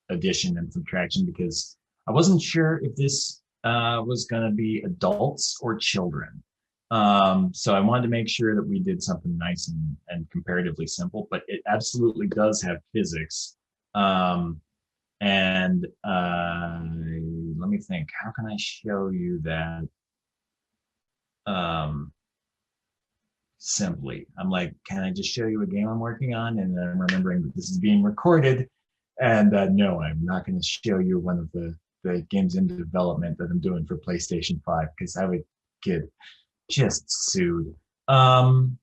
addition and subtraction, because I wasn't sure if this was going to be adults or children. So I wanted to make sure that we did something nice and comparatively simple, but it absolutely does have physics. And let me think, how can I show you that simply? I'm like, can I just show you a game I'm working on? And then I'm remembering that this is being recorded. And no, I'm not going to show you one of the games in development that I'm doing for PlayStation 5 because I would get just sued. But I'm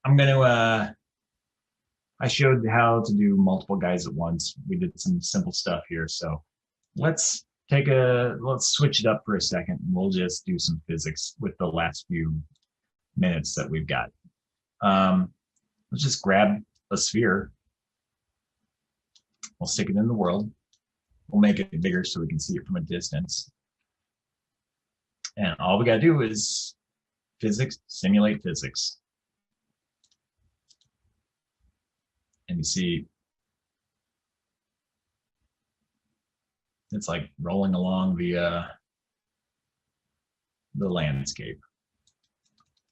going to, I showed how to do multiple guys at once. We did some simple stuff here. So let's switch it up for a second. And we'll just do some physics with the last few minutes that we've got. Let's just grab a sphere. We'll stick it in the world. We'll make it bigger so we can see it from a distance. And all we got to do is physics, simulate physics. And you see, it's like rolling along the landscape.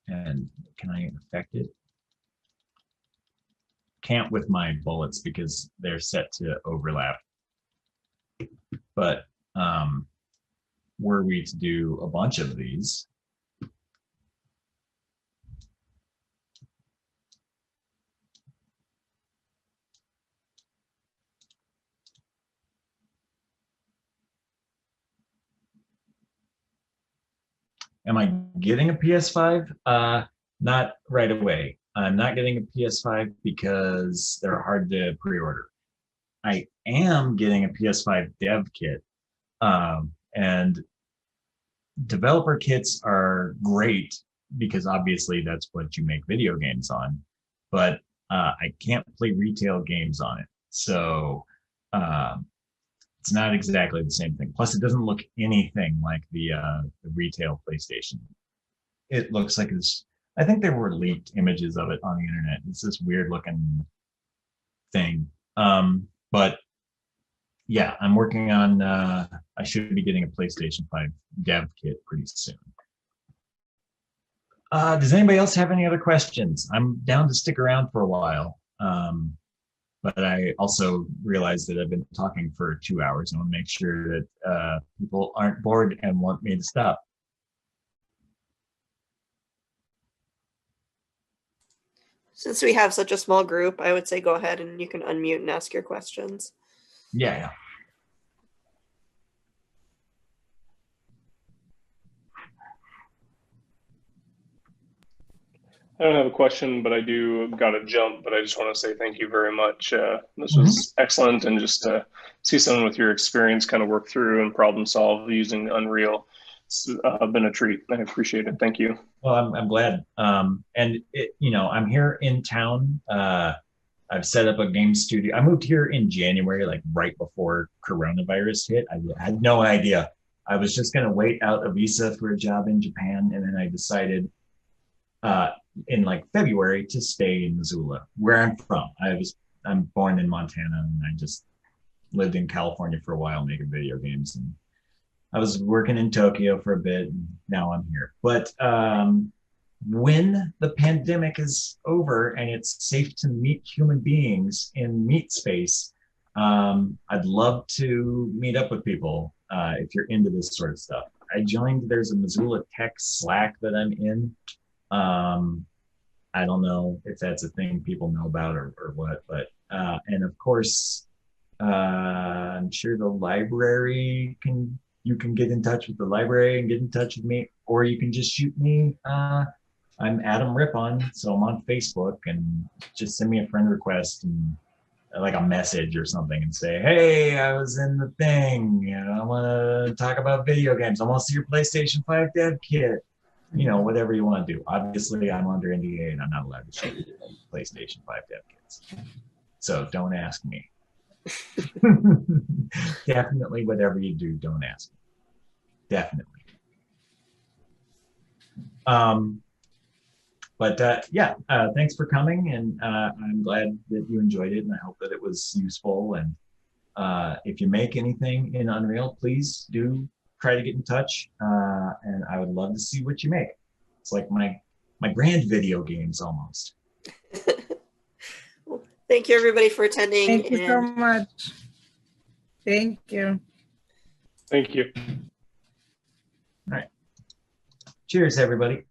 And can I affect it? Can't with my bullets because they're set to overlap. But were we to do a bunch of these, am I getting a PS5? Not right away. I'm not getting a PS5 because they're hard to pre-order. I am getting a PS5 dev kit, and developer kits are great because obviously that's what you make video games on, but I can't play retail games on it. So it's not exactly the same thing. Plus, it doesn't look anything like the retail PlayStation. It looks like it's, I think there were leaked images of it on the internet. It's this weird looking thing. But yeah, I'm working on, I should be getting a PlayStation 5 dev kit pretty soon. Does anybody else have any other questions? I'm down to stick around for a while. But I also realized that I've been talking for 2 hours and I want to make sure that people aren't bored and want me to stop. Since we have such a small group, I would say go ahead and you can unmute and ask your questions. Yeah. I don't have a question, but I do got to jump. But I just want to say thank you very much. This was excellent, and just to see someone with your experience kind of work through and problem solve using Unreal. It's been a treat. I appreciate it. Thank you. Well, I'm glad. And I'm here in town. I've set up a game studio. I moved here in January, like right before coronavirus hit. I had no idea. I was just going to wait out a visa for a job in Japan. And then I decided in like February to stay in Missoula, where I'm from. I'm born in Montana, and I just lived in California for a while making video games. And I was working in Tokyo for a bit, and now I'm here. But when the pandemic is over and it's safe to meet human beings in meet space, I'd love to meet up with people if you're into this sort of stuff. There's a Missoula Tech Slack that I'm in. I don't know if that's a thing people know about or what, but, and of course, I'm sure the library you can get in touch with the library and get in touch with me, or you can just shoot me. I'm Adam Rippon, so I'm on Facebook, and just send me a friend request and like a message or something and say, hey, I was in the thing, I want to talk about video games. I want to see your PlayStation 5 dev kit, whatever you want to do. Obviously, I'm under NDA and I'm not allowed to show PlayStation 5 dev kits. So don't ask me. Definitely, whatever you do, don't ask me. Definitely. Thanks for coming, and I'm glad that you enjoyed it, and I hope that it was useful. And if you make anything in Unreal, please do try to get in touch, and I would love to see what you make. It's like my grand video games almost. Well, thank you everybody for attending. Thank you so much. Thank you. Thank you. All right. Cheers, everybody.